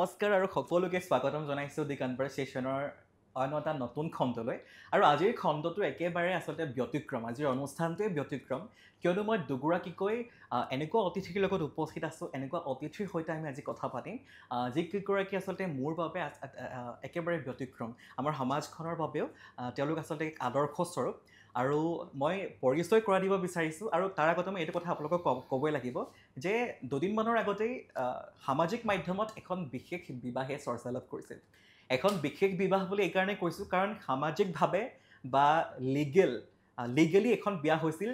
নমস্কাৰ আৰু সকলোকে স্বাগতম জনাইছোঁ দি কনভাৰচেশ্যনৰ অন্য এটা নতুন খণ্ডলৈ আৰু আজিৰ খণ্ডটো একেবাৰে আচলতে ব্যতিক্ৰম আজিৰ অনুষ্ঠানটোৱে ব্যতিক্ৰম কিয়নো মই দুগৰাকীকৈ এনেকুৱা অতিথিৰ লগত উপস্থিত আছোঁ এনেকুৱা অতিথিৰ সৈতে আমি আজি কথা পাতিম যিকেইগৰাকী আচলতে মোৰ বাবে একেবাৰে ব্যতিক্ৰম আমাৰ সমাজখনৰ বাবেও তেওঁলোক আচলতে এক আদৰ্শস্বৰূপ আৰু মই পৰিচয় কৰা দিব বিচাৰিছোঁ আৰু তাৰ আগতে মই এইটো কথা আপোনালোকক ক'বই লাগিব যে দুদিনমানৰ আগতেই সামাজিক মাধ্যমত এখন বিশেষ বিবাহে চৰ্চা লাভ কৰিছিল এখন বিশেষ বিবাহ বুলি এইকাৰণে কৈছোঁ কাৰণ সামাজিকভাৱে বা লিগেলি এখন বিয়া হৈছিল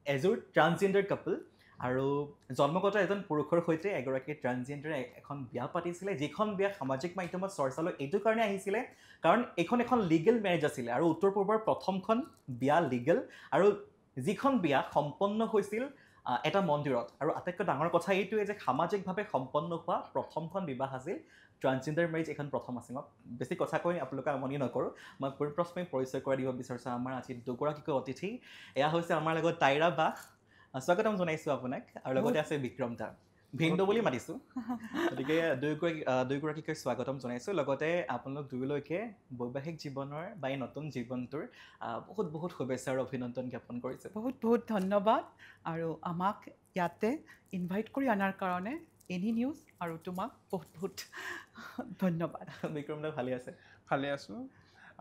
এযোৰ ট্ৰান্সজেণ্ডাৰ কাপল আৰু জন্মগত এজন পুৰুষৰ সৈতে এগৰাকী ট্ৰান্সজেণ্ডাৰে এখন বিয়া পাতিছিলে যিখন বিয়া সামাজিক মাধ্যমত চৰ্চালৈ এইটো কাৰণে আহিছিলে কাৰণ এইখন এখন লিগেল মেৰেজ আছিলে আৰু উত্তৰ পূৰ্বৰ প্ৰথমখন বিয়া লিগেল আৰু যিখন বিয়া সম্পন্ন হৈছিল এটা মন্দিৰত আৰু আটাইতকৈ ডাঙৰ কথা এইটোৱে যে সামাজিকভাৱে সম্পন্ন হোৱা প্ৰথমখন বিবাহ আছিল ট্ৰান্সজেণ্ডাৰ মেৰেজ এখন প্ৰথম আছিল মই বেছি কথা কৈ আপোনালোকে আমনি নকৰোঁ মই প্ৰথমে পৰিচয় কৰাই দিব বিচাৰিছোঁ আমাৰ আজি দুগৰাকীকৈ অতিথি এয়া হৈছে আমাৰ লগত তাইৰা বা স্বাগতম জনাইছোঁ আপোনাক আৰু লগতে আছে বিক্ৰম দা ভিন্দু বুলি মাতিছোঁ গতিকে দুয়োগৰাকীকৈ স্বাগতম জনাইছোঁ লগতে আপোনালোক দুয়োলৈকে বৈবাহিক জীৱনৰ বা এই নতুন জীৱনটোৰ বহুত বহুত শুভেচ্ছা আৰু অভিনন্দন জ্ঞাপন কৰিছোঁ বহুত বহুত ধন্যবাদ আৰু আমাক ইয়াতে ইনভাইট কৰি অনাৰ কাৰণে এনি নিউজ আৰু তোমাক বহুত বহুত ধন্যবাদ বিক্ৰম দা ভালে আছোঁ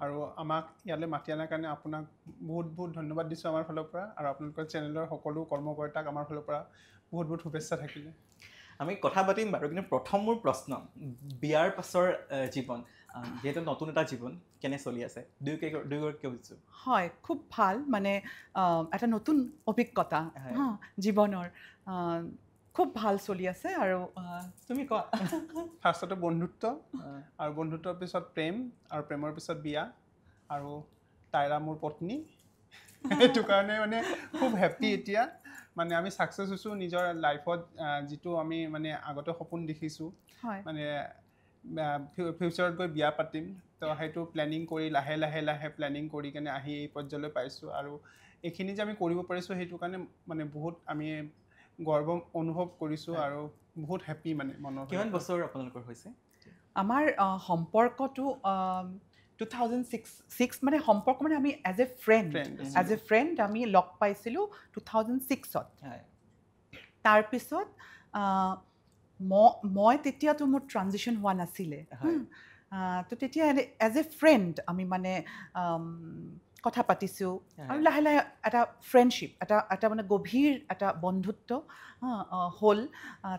আৰু আমাক ইয়ালৈ মাতি অনাৰ কাৰণে আপোনাক বহুত বহুত ধন্যবাদ দিছোঁ আমাৰ ফালৰ পৰা আৰু আপোনালোকৰ চেনেলৰ সকলো কৰ্মকৰ্তাক আমাৰ ফালৰ পৰা বহুত বহুত শুভেচ্ছা থাকিলে আমি কথা পাতিম বাৰু কিন্তু প্ৰথম মোৰ প্ৰশ্ন বিয়াৰ পাছৰ জীৱন যিহেতু নতুন এটা জীৱন কেনে চলি আছে দুয়োগৰাকী বুজিছোঁ হয় খুব ভাল মানে এটা নতুন অভিজ্ঞতা জীৱনৰ খুব ভাল চলি আছে আৰু তুমি কোৱা ফাৰ্ষ্টতে বন্ধুত্ব আৰু বন্ধুত্বৰ পিছত প্ৰেম আৰু প্ৰেমৰ পিছত বিয়া আৰু তাইৰা মোৰ পত্নী সেইটো কাৰণে মানে খুব হেপ্পী এতিয়া মানে আমি ছাকচেছ হৈছোঁ নিজৰ লাইফত যিটো আমি মানে আগতে সপোন দেখিছোঁ মানে ফিউচাৰত গৈ বিয়া পাতিম তো সেইটো প্লেনিং কৰি লাহে প্লেনিং কৰি কেনে আহি এই পৰ্যায়লৈ পাইছোঁ আৰু এইখিনি যে আমি কৰিব পাৰিছোঁ সেইটো কাৰণে মানে বহুত আমি গৰ্ব অনুভৱ কৰিছোঁ আৰু বহুত হেপ্পী মানে মনৰ কিমান বছৰ আপোনালোকৰ হৈছে আমাৰ সম্পৰ্কটো 2006 মানে সম্পৰ্ক মানে আমি এজ এ ফ্ৰেণ্ড আমি লগ পাইছিলোঁ 2006ত তাৰপিছত মই তেতিয়াতো মোৰ ট্ৰানজিশ্যন হোৱা নাছিলে তো তেতিয়া এজ এ ফ্ৰেণ্ড আমি মানে কথা পাতিছোঁ আৰু লাহে লাহে এটা ফ্ৰেণ্ডশ্বিপ এটা মানে গভীৰ এটা বন্ধুত্ব হ'ল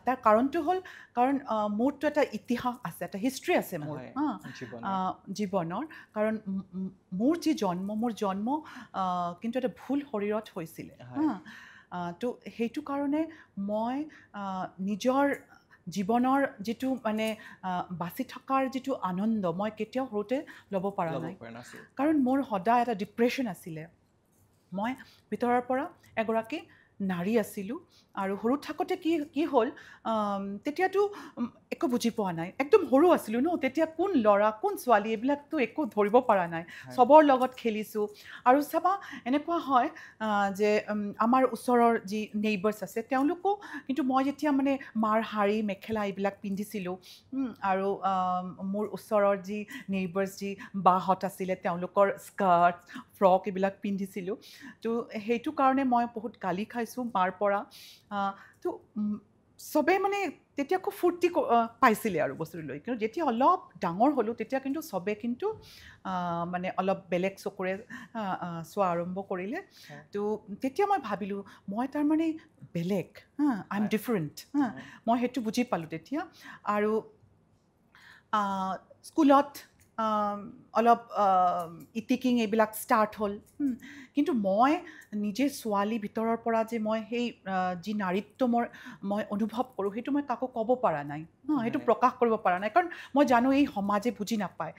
তাৰ কাৰণটো হ'ল কাৰণ মোৰতো এটা ইতিহাস আছে এটা হিষ্ট্ৰী আছে মোৰ জীৱনৰ কাৰণ মোৰ জন্ম কিন্তু এটা ভুল শৰীৰত হৈছিলে তো সেইটো কাৰণে মই নিজৰ জীৱনৰ যিটো মানে বাচি থকাৰ যিটো আনন্দ মই কেতিয়াও সৰুতে ল'ব পৰা নাই কাৰণ মোৰ সদায় এটা ডিপ্ৰেশ্যন আছিলে মই ভিতৰৰ পৰা এগৰাকী নাৰী আছিলোঁ আৰু সৰু থাকোঁতে কি হ'ল তেতিয়াতো একো বুজি পোৱা নাই একদম সৰু আছিলোঁ ন তেতিয়া কোন ল'ৰা কোন ছোৱালী এইবিলাকতো একো ধৰিব পৰা নাই চবৰ লগত খেলিছোঁ আৰু চাবা এনেকুৱা হয় যে আমাৰ ওচৰৰ যি নেইবাৰ্ছ আছে তেওঁলোকো কিন্তু মই যেতিয়া মানে মাৰ শাৰী মেখেলা এইবিলাক পিন্ধিছিলোঁ আৰু মোৰ ওচৰৰ যি নেইবাৰ্ছ যি বাহঁত আছিলে তেওঁলোকৰ স্কাৰ্ট ফ্ৰক এইবিলাক পিন্ধিছিলোঁ তো সেইটো কাৰণে মই বহুত গালি খাইছোঁ মাৰ পৰা তো চবেই মানে তেতিয়া খুব ফূৰ্তি পাইছিলে আৰু বস্তুটো লৈ কিন্তু যেতিয়া অলপ ডাঙৰ হ'লোঁ তেতিয়া কিন্তু চবে কিন্তু মানে অলপ বেলেগ চকুৰে চোৱা আৰম্ভ কৰিলে তো তেতিয়া মই ভাবিলোঁ মই তাৰমানে বেলেগ আই এম ডিফাৰেণ্ট মই সেইটো বুজি পালোঁ তেতিয়া আৰু স্কুলত অলপ ইটিকিং এইবিলাক ষ্টাৰ্ট হ'ল কিন্তু মই নিজে ছোৱালী ভিতৰৰ পৰা যে মই সেই যি নাৰীত্ব মই অনুভৱ কৰোঁ সেইটো মই কাকো ক'ব পৰা নাই সেইটো প্ৰকাশ কৰিব পৰা নাই কাৰণ মই জানো এই সমাজে বুজি নাপায়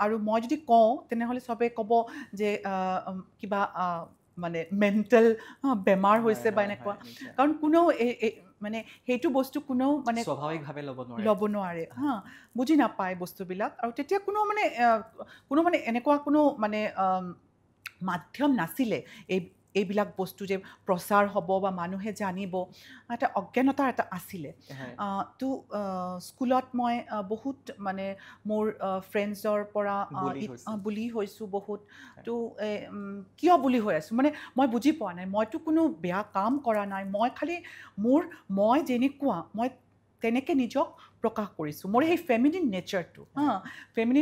আৰু মই যদি কওঁ তেনেহ'লে চবে ক'ব যে কিবা মানে মেণ্টেল বেমাৰ হৈছে বা এনেকুৱা কাৰণ কোনেও মানে সেইটো বস্তু কোনেও মানে স্বাভাৱিকভাৱে ল'ব নোৱাৰে বুজি নাপায় বস্তুবিলাক আৰু তেতিয়া কোনো মানে এনেকুৱা কোনো মানে মাধ্যম নাছিলে এইবিলাক বস্তু যে প্ৰচাৰ হ'ব বা মানুহে জানিব এটা অজ্ঞানতাৰ এটা আছিলে তো স্কুলত মই বহুত মানে মোৰ ফ্ৰেণ্ডছৰ পৰা বুলি হৈছোঁ বহুত তো কিয় বুলি হৈ আছোঁ মানে মই বুজি পোৱা নাই মইতো কোনো বেয়া কাম কৰা নাই মই খালি মই যেনেকুৱা মই তেনেকৈ নিজক প্ৰকাশ কৰিছোঁ মোৰ সেই ফেমিনিন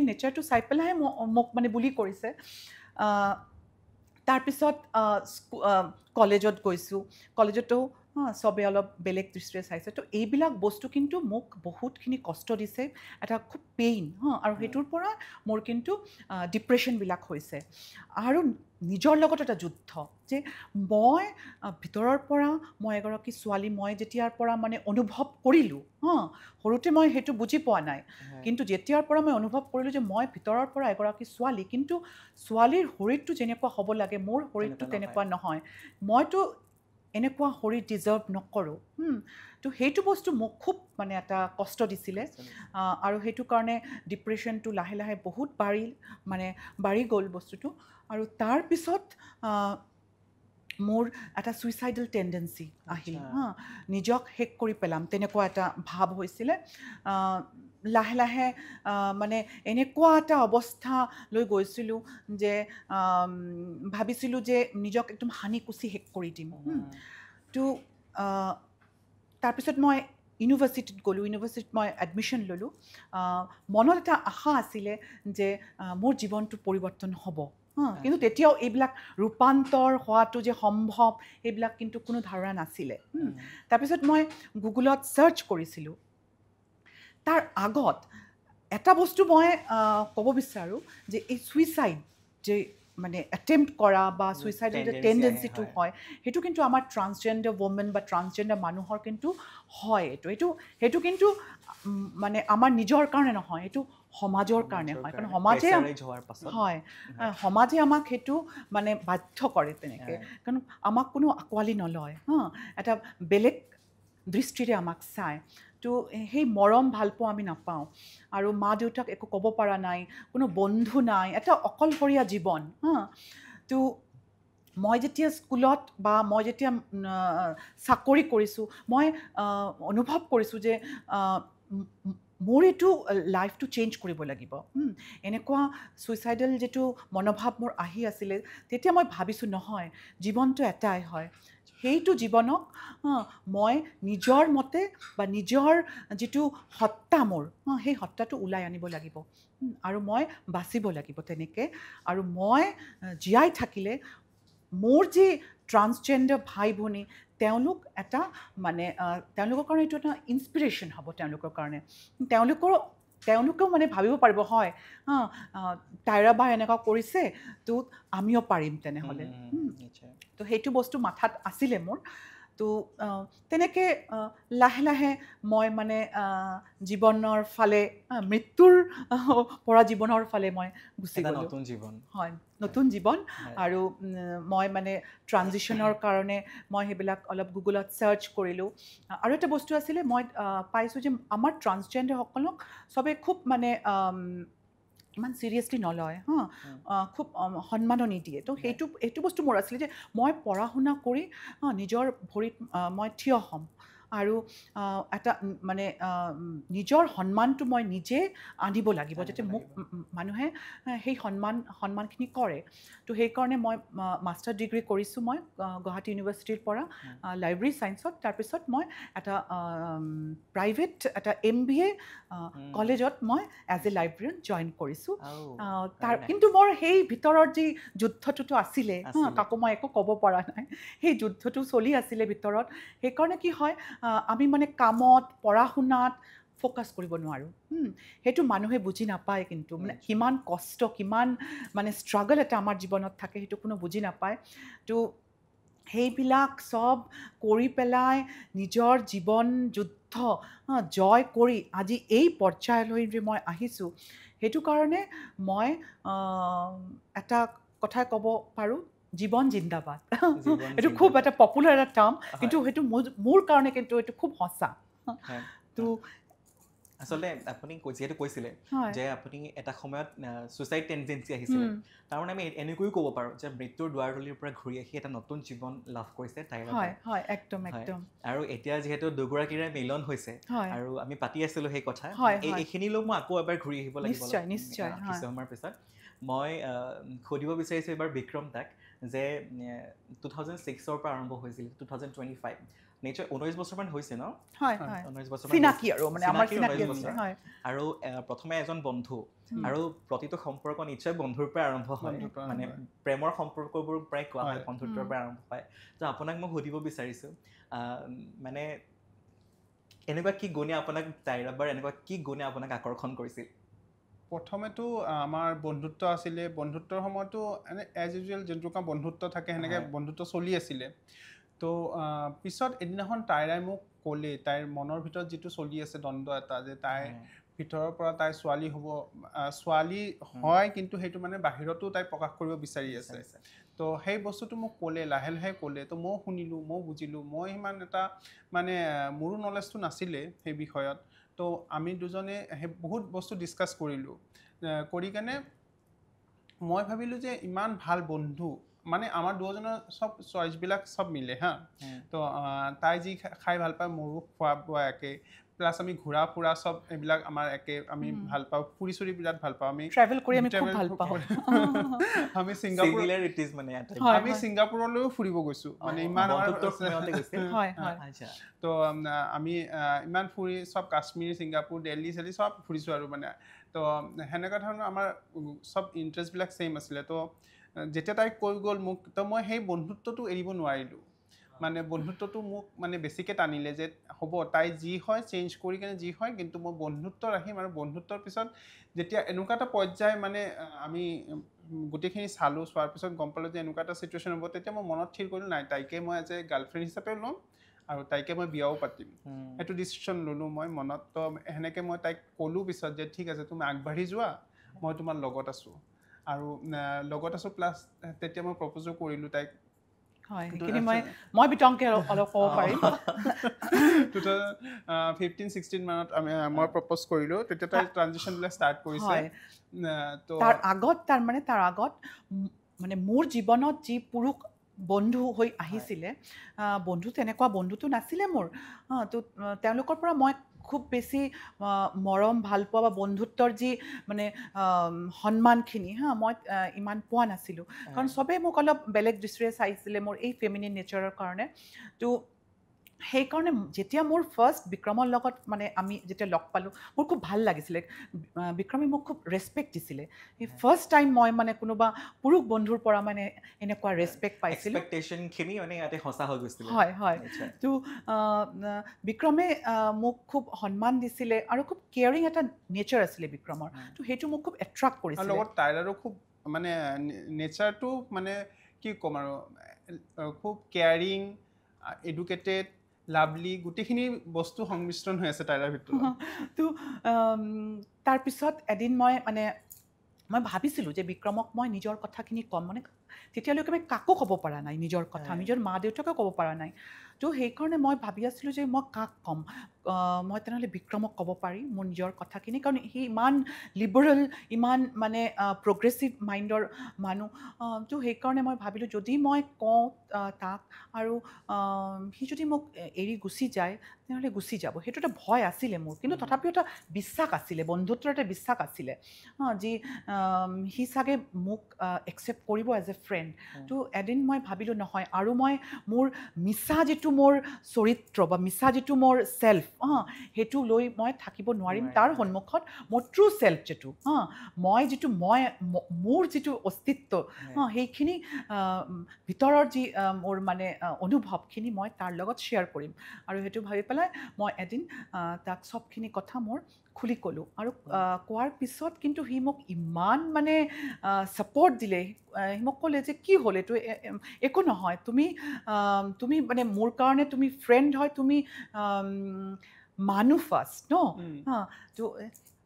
নেচাৰটো চাই পেলাইহে মোক মানে বুলি কৰিছে তাৰপিছত কলেজত গৈছোঁ কলেজতো চবে অলপ বেলেগ দৃষ্টিৰে চাইছে তো এইবিলাক বস্তু কিন্তু মোক বহুতখিনি কষ্ট দিছে এটা খুব পেইন আৰু সেইটোৰ পৰা মোৰ কিন্তু ডিপ্ৰেশ্যনবিলাক হৈছে আৰু নিজৰ লগত এটা যুদ্ধ যে মই ভিতৰৰ পৰা মই এগৰাকী ছোৱালী মই যেতিয়াৰ পৰা মানে অনুভৱ কৰিলোঁ সৰুতে মই সেইটো বুজি পোৱা নাই কিন্তু যেতিয়াৰ পৰা মই অনুভৱ কৰিলোঁ যে মই ভিতৰৰ পৰা এগৰাকী ছোৱালী কিন্তু ছোৱালীৰ শৰীৰটো যেনেকুৱা হ'ব লাগে মোৰ শৰীৰটো তেনেকুৱা নহয় মইতো এনেকুৱা শৰীৰ ডিজাৰ্ভ নকৰোঁ তো সেইটো বস্তু মোক খুব মানে এটা কষ্ট দিছিলে আৰু সেইটো কাৰণে ডিপ্ৰেশ্যনটো লাহে লাহে বহুত বাঢ়ি গ'ল বস্তুটো আৰু তাৰপিছত মোৰ এটা ছুইচাইডেল টেণ্ডেঞ্চি আহিল নিজক শেষ কৰি পেলাম তেনেকুৱা এটা ভাৱ হৈছিলে লাহে লাহে মানে এনেকুৱা এটা অৱস্থা লৈ গৈছিলোঁ যে ভাবিছিলোঁ যে নিজক একদম সানি কুচি শেষ কৰি দিম তো তাৰপিছত মই ইউনিভাৰ্চিটিত গ'লোঁ ইউনিভাৰ্চিটিত মই এডমিশ্যন ল'লোঁ মনত এটা আশা আছিলে যে মোৰ জীৱনটো পৰিৱৰ্তন হ'ব কিন্তু তেতিয়াও এইবিলাক ৰূপান্তৰ হোৱাটো যে সম্ভৱ এইবিলাক কিন্তু কোনো ধাৰণা নাছিলে তাৰপিছত মই গুগলত ছাৰ্চ কৰিছিলোঁ তাৰ আগত এটা বস্তু মই ক'ব বিচাৰোঁ যে এই ছুইচাইড যে মানে এটেম্প্ট কৰা বা ছুইচাইডৰ যে টেণ্ডেঞ্চিটো হয় সেইটো কিন্তু আমাৰ ট্ৰান্সজেণ্ডাৰ ৱমেন বা ট্ৰান্সজেণ্ডাৰ মানুহৰ কিন্তু হয় সেইটো কিন্তু মানে আমাৰ নিজৰ কাৰণে নহয় সেইটো সমাজৰ কাৰণে হয় কাৰণ সমাজে আমাক সেইটো মানে বাধ্য কৰে তেনেকৈ কাৰণ আমাক কোনো আঁকোৱালি নলয় এটা বেলেগ দৃষ্টিৰে আমাক চায় তো সেই মৰম ভালপোৱা আমি নাপাওঁ আৰু মা দেউতাক একো ক'ব পৰা নাই কোনো বন্ধু নাই এটা অকলশৰীয়া জীৱন তো মই যেতিয়া স্কুলত বা মই যেতিয়া চাকৰি কৰিছোঁ মই অনুভৱ কৰিছোঁ যে মোৰ এইটো লাইফটো চেঞ্জ কৰিব লাগিব এনেকুৱা ছুইচাইডেল যিটো মনোভাৱ মোৰ আহি আছিলে তেতিয়া মই ভাবিছোঁ নহয় জীৱনটো এটাই হয় সেইটো জীৱনক মই নিজৰ মতে বা নিজৰ যিটো সত্তা মোৰ সেই সত্তাটো ওলাই আনিব লাগিব আৰু মই বাচিব লাগিব তেনেকৈ আৰু মই জীয়াই থাকিলে মোৰ যি ট্ৰান্সজেণ্ডাৰ ভাই ভনী তেওঁলোক এটা মানে তেওঁলোকৰ কাৰণে এইটো এটা ইনস্পিৰেশ্যন হ'ব তেওঁলোকৰ কাৰণে তেওঁলোকেও মানে ভাবিব পাৰিব হয় তাইৰা বাই এনেকুৱা কৰিছে তো আমিও পাৰিম তেনেহ'লে তো সেইটো বস্তু মাথাত আছিলে মোৰ তো তেনেকৈ লাহে লাহে মই মানে জীৱনৰ ফালে মৃত্যুৰ পৰা জীৱনৰ ফালে মই গুচি গ'লোঁ নতুন জীৱন আৰু মই মানে ট্ৰানজিশ্যনৰ কাৰণে মই সেইবিলাক অলপ গুগলত ছাৰ্চ কৰিলোঁ আৰু এটা বস্তু আছিলে মই পাইছোঁ যে আমাৰ ট্ৰান্সজেণ্ডাৰসকলক চবে খুব মানে ইমান চিৰিয়াছলি নলয় খুব সন্মানো নিদিয়ে তো সেইটো বস্তু মোৰ আছিলে যে মই পঢ়া শুনা কৰি নিজৰ ভৰিত মই থিয় হ'ম আৰু এটা মানে নিজৰ সন্মানটো মই নিজে আনিব লাগিব যাতে মোক মানুহে সেই সন্মানখিনি কৰে তো সেইকাৰণে মই মাষ্টাৰ ডিগ্ৰী কৰিছোঁ মই গুৱাহাটী ইউনিভাৰ্চিটিৰ পৰা লাইব্ৰেৰী ছায়েন্সত তাৰপিছত মই এটা প্ৰাইভেট এটা MBA কলেজত মই এজ এ লাইব্ৰেৰিয়ান জইন কৰিছোঁ কিন্তু মোৰ সেই ভিতৰৰ যি যুদ্ধটোতো আছিলে কাকো মই একো ক'ব পৰা নাই সেই যুদ্ধটো চলি আছিলে ভিতৰত সেইকাৰণে কি হয় আমি মানে কামত পঢ়া শুনাত ফ'কাছ কৰিব নোৱাৰোঁ সেইটো মানুহে বুজি নাপায় কিন্তু মানে কিমান কষ্ট কিমান মানে ষ্ট্ৰাগল এটা আমাৰ জীৱনত থাকে সেইটো কোনো বুজি নাপায় তো সেইবিলাক চব কৰি পেলাই নিজৰ জীৱন যুদ্ধ জয় কৰি আজি এই পৰ্যায়লৈ যে মই আহিছোঁ সেইটো কাৰণে মই এটা কথাই ক'ব পাৰোঁ জীৱন জিন্দাবাদ এইটো খুব এটা পপুলাৰ এটা টাৰ্ম কিন্তু সেইটো মোৰ কাৰণে কিন্তু এইটো খুব সঁচা তো আচলতে আপুনি যিহেতু কৈছিলে হয় যে আপুনি এটা সময়ত ছুইচাইড টেনডেঞ্চি আহিছিলে তাৰমানে আমি এনেকৈও ক'ব পাৰোঁ যে মৃত্যুৰ দুৱাৰদলিৰ পৰা ঘূৰি আহি এটা নতুন জীৱন লাভ কৰিছে তাইৰা হয় হয় একদম একদম আৰু এতিয়া যিহেতু দুগৰাকীৰে মিলন হৈছে হয় আৰু আমি পাতি আছিলোঁ সেই কথা হয় হয় এইখিনিলৈ মই আকৌ এবাৰ ঘূৰি আহিব লাগিব নিশ্চয় নিশ্চয় কিছু সময়ৰ পিছত মই সুধিব বিচাৰিছোঁ এইবাৰ বিক্ৰম তাক যে 2006ৰ পৰা আৰম্ভ হৈছিল 2025 নিশ্চয় 19 বছৰমান হৈছে ন হয় হয় 19 বছৰমান চিনাকি আৰু মানে আমাৰ চিনাকি চিনাকি 19 আছে বছৰ। হয় আৰু প্ৰথমে এজন বন্ধু আৰু প্ৰতিটো সম্পৰ্ক নিশ্চয় বন্ধুৰ পৰা আৰম্ভ হয় বন্ধুৰ পৰা মানে আৰম্ভ হয়। প্ৰেমৰ সম্পৰ্কবোৰ প্ৰায় কোৱা হয় হয়। বন্ধুত্বৰ পৰা আৰম্ভ হয় তো আপোনাক মই সুধিব বিচাৰিছোঁ মানে এনেকুৱা কি গুণে আপোনাক তাইৰাবাৰ এনেকুৱা কি গুণে আপোনাক আকৰ্ষণ কৰিছিল প্ৰথমেতো আমাৰ বন্ধুত্ব আছিলে বন্ধুত্বৰ সময়তো এনে এজ ইউজুৱেল যোনটো কাম বন্ধুত্ব থাকে সেনেকৈ বন্ধুত্ব চলি আছিলে তো পিছত এদিনাখন তাইৰাই মোক ক'লে তাইৰ মনৰ ভিতৰত যিটো চলি আছে দ্বন্দ্ব এটা যে তাইৰ ভিতৰৰ পৰা তাই ছোৱালী হ'ব ছোৱালী হয় কিন্তু সেইটো মানে বাহিৰতো তাই প্ৰকাশ কৰিব বিচাৰি আছে তো সেই বস্তুটো মোক ক'লে লাহে লাহে ক'লে তো ময়ো শুনিলোঁ ময়ো বুজিলোঁ মই সিমান এটা মানে মোৰো নলেজটো নাছিলে সেই বিষয়ত তো আমি দুজনে সেই বহুত বস্তু ডিছকাছ কৰিলোঁ কৰি কেনে মই ভাবিলোঁ যে ইমান ভাল বন্ধু মানে আমাৰ দুজনৰ চব চইচবিলাক চব মিলে হা তো তাই যি খাই ভাল পায় মোৰো খোৱা বোৱা একে প্লাছ আমি ঘূৰা ফুৰা চব এইবিলাক আমাৰ একে আমি ভাল পাওঁ ফুৰি চুৰি বিৰাট ভাল পাওঁ আমি ট্ৰেভেল কৰি আমি খুব ভাল পাওঁ আমি ছিংগাপুৰ সিমিলাৰিটিজ মানে আমি ছিংগাপুৰলৈও ফুৰিব গৈছোঁ মানে ইমান তো আমি ইমান ফুৰি চব কাশ্মীৰ ছিংগাপুৰ দিল্লী চেল্লি চব ফুৰিছোঁ আৰু মানে তো সেনেকুৱা ধৰণৰ আমাৰ চব ইণ্টাৰেষ্টবিলাক ছেইম আছিলে তো যেতিয়া তাই কৈ গ'ল মোক তো মই সেই বন্ধুত্বটো এৰিব নোৱাৰিলোঁ মানে বন্ধুত্বটো মোক মানে বেছিকৈ টানিলে যে হ'ব তাই যি হয় চেঞ্জ কৰি কেনে যি হয় কিন্তু মই বন্ধুত্ব ৰাখিম আৰু বন্ধুত্বৰ পিছত যেতিয়া এনেকুৱা এটা পৰ্যায় মানে আমি গোটেইখিনি চালোঁ চোৱাৰ পিছত গম পালোঁ যে এনেকুৱা এটা চিটুৱেশ্যন হ'ব তেতিয়া মই মনত থিৰ কৰিলোঁ নাই তাইকে মই এজ এ গাৰ্লফ্ৰেণ্ড হিচাপে ল'ম আৰু তাইকে মই বিয়াও পাতিম সেইটো ডিচিশ্যন ল'লোঁ মই মনত তো সেনেকৈ মই তাইক ক'লোঁ পিছত যে ঠিক আছে তুমি আগবাঢ়ি যোৱা মই তোমাৰ লগত আছোঁ আৰু লগত আছোঁ প্লাছ তেতিয়া মই প্ৰপ'জো কৰিলোঁ তাইক হয় সেইখিনি মই বিতংকে অলপ ক'ব পাৰিম 2015-16 মানত মই প্ৰপ'জ কৰিলোঁ তেতিয়া তাই ট্ৰানজিশ্যনবিলাক ষ্টাৰ্ট কৰিছে তো তাৰ আগত মানে মোৰ জীৱনত যি পুৰুষ বন্ধু হৈ আহিছিলে বন্ধু তেনেকুৱা বন্ধুটো নাছিলে মোৰ তো তেওঁলোকৰ পৰা মই খুব বেছি মৰম ভাল পোৱা বা বন্ধুত্বৰ যি মানে সন্মানখিনি মই ইমান পোৱা নাছিলোঁ কাৰণ চবেই মোক অলপ বেলেগ দৃষ্টিৰে চাইছিলে মোৰ এই ফেমিনিন নেচাৰৰ কাৰণে তো সেইকাৰণে যেতিয়া মোৰ ফাৰ্ষ্ট বিক্ৰমৰ লগত মানে আমি যেতিয়া লগ পালোঁ মোৰ খুব ভাল লাগিছিলে বিক্ৰমে মোক খুব ৰেচপেক্ট দিছিলে সেই ফাৰ্ষ্ট টাইম মই মানে কোনোবা পুৰুষ বন্ধুৰ পৰা মানে এনেকুৱা ৰেচপেক্ট পাইছিলোঁ এক্সপেক্টেশ্যনখিনি মানে ইয়াতে সঁচা হৈ গৈছিলে হয় হয় তো বিক্ৰমে মোক খুব সন্মান দিছিলে আৰু খুব কেয়াৰিং এটা নেচাৰ আছিলে বিক্ৰমৰ তো সেইটো মোক খুব এট্ৰেক্ট কৰিছিলে লগত তাইৰো খুব মানে নেচাৰটো মানে কি ক'ম আৰু খুব কেয়াৰিং এডুকেটেড লাভলি গোটেইখিনি বস্তু সংমিশ্ৰণ হৈ আছে তাইৰ ভিতৰত তো তাৰপিছত এদিন মই ভাবিছিলোঁ যে বিক্ৰমক মই নিজৰ কথাখিনি ক'ম মানে তেতিয়ালৈকে মই কাকো ক'ব পৰা নাই নিজৰ কথা নিজৰ মা দেউতাকো ক'ব পৰা নাই তো সেইকাৰণে মই ভাবি আছিলোঁ যে মই কাক ক'ম মই তেনেহ'লে বিক্ৰমক ক'ব পাৰি মোৰ নিজৰ কথাখিনি কাৰণ সি ইমান লিবাৰেল ইমান মানে প্ৰগ্ৰেছিভ মাইণ্ডৰ মানুহ তো সেইকাৰণে মই ভাবিলোঁ যদি মই কওঁ তাক আৰু সি যদি মোক এৰি গুচি যায় তেনেহ'লে গুচি যাব সেইটো এটা ভয় আছিলে মোৰ কিন্তু তথাপিও এটা বিশ্বাস আছিলে বন্ধুত্বৰ এটা বিশ্বাস আছিলে যি সি চাগে মোক একচেপ্ট কৰিব এজ এ ফ্ৰেণ্ড তো এদিন মই ভাবিলোঁ নহয় আৰু মই মোৰ মিছা যিটো মোৰ চৰিত্ৰ বা মিছা যিটো মোৰ চেল্ফ সেইটো লৈ মই থাকিব নোৱাৰিম তাৰ সন্মুখত মোৰ ট্ৰু চেল্ফ যিটো মোৰ যিটো অস্তিত্ব সেইখিনি ভিতৰৰ যি মোৰ মানে অনুভৱখিনি মই তাৰ লগত শ্বেয়াৰ কৰিম আৰু সেইটো ভাবি পেলাই মই এদিন তাক চবখিনি কথা মোৰ খুলি ক'লোঁ আৰু কোৱাৰ পিছত কিন্তু সি মোক ইমান মানে ছাপৰ্ট দিলে সি মোক ক'লে যে কি হ'ল এইটো একো নহয় তুমি মানে মোৰ কাৰণে তুমি ফ্ৰেণ্ড হয় তুমি মানুহ ফাৰ্ষ্ট ন তো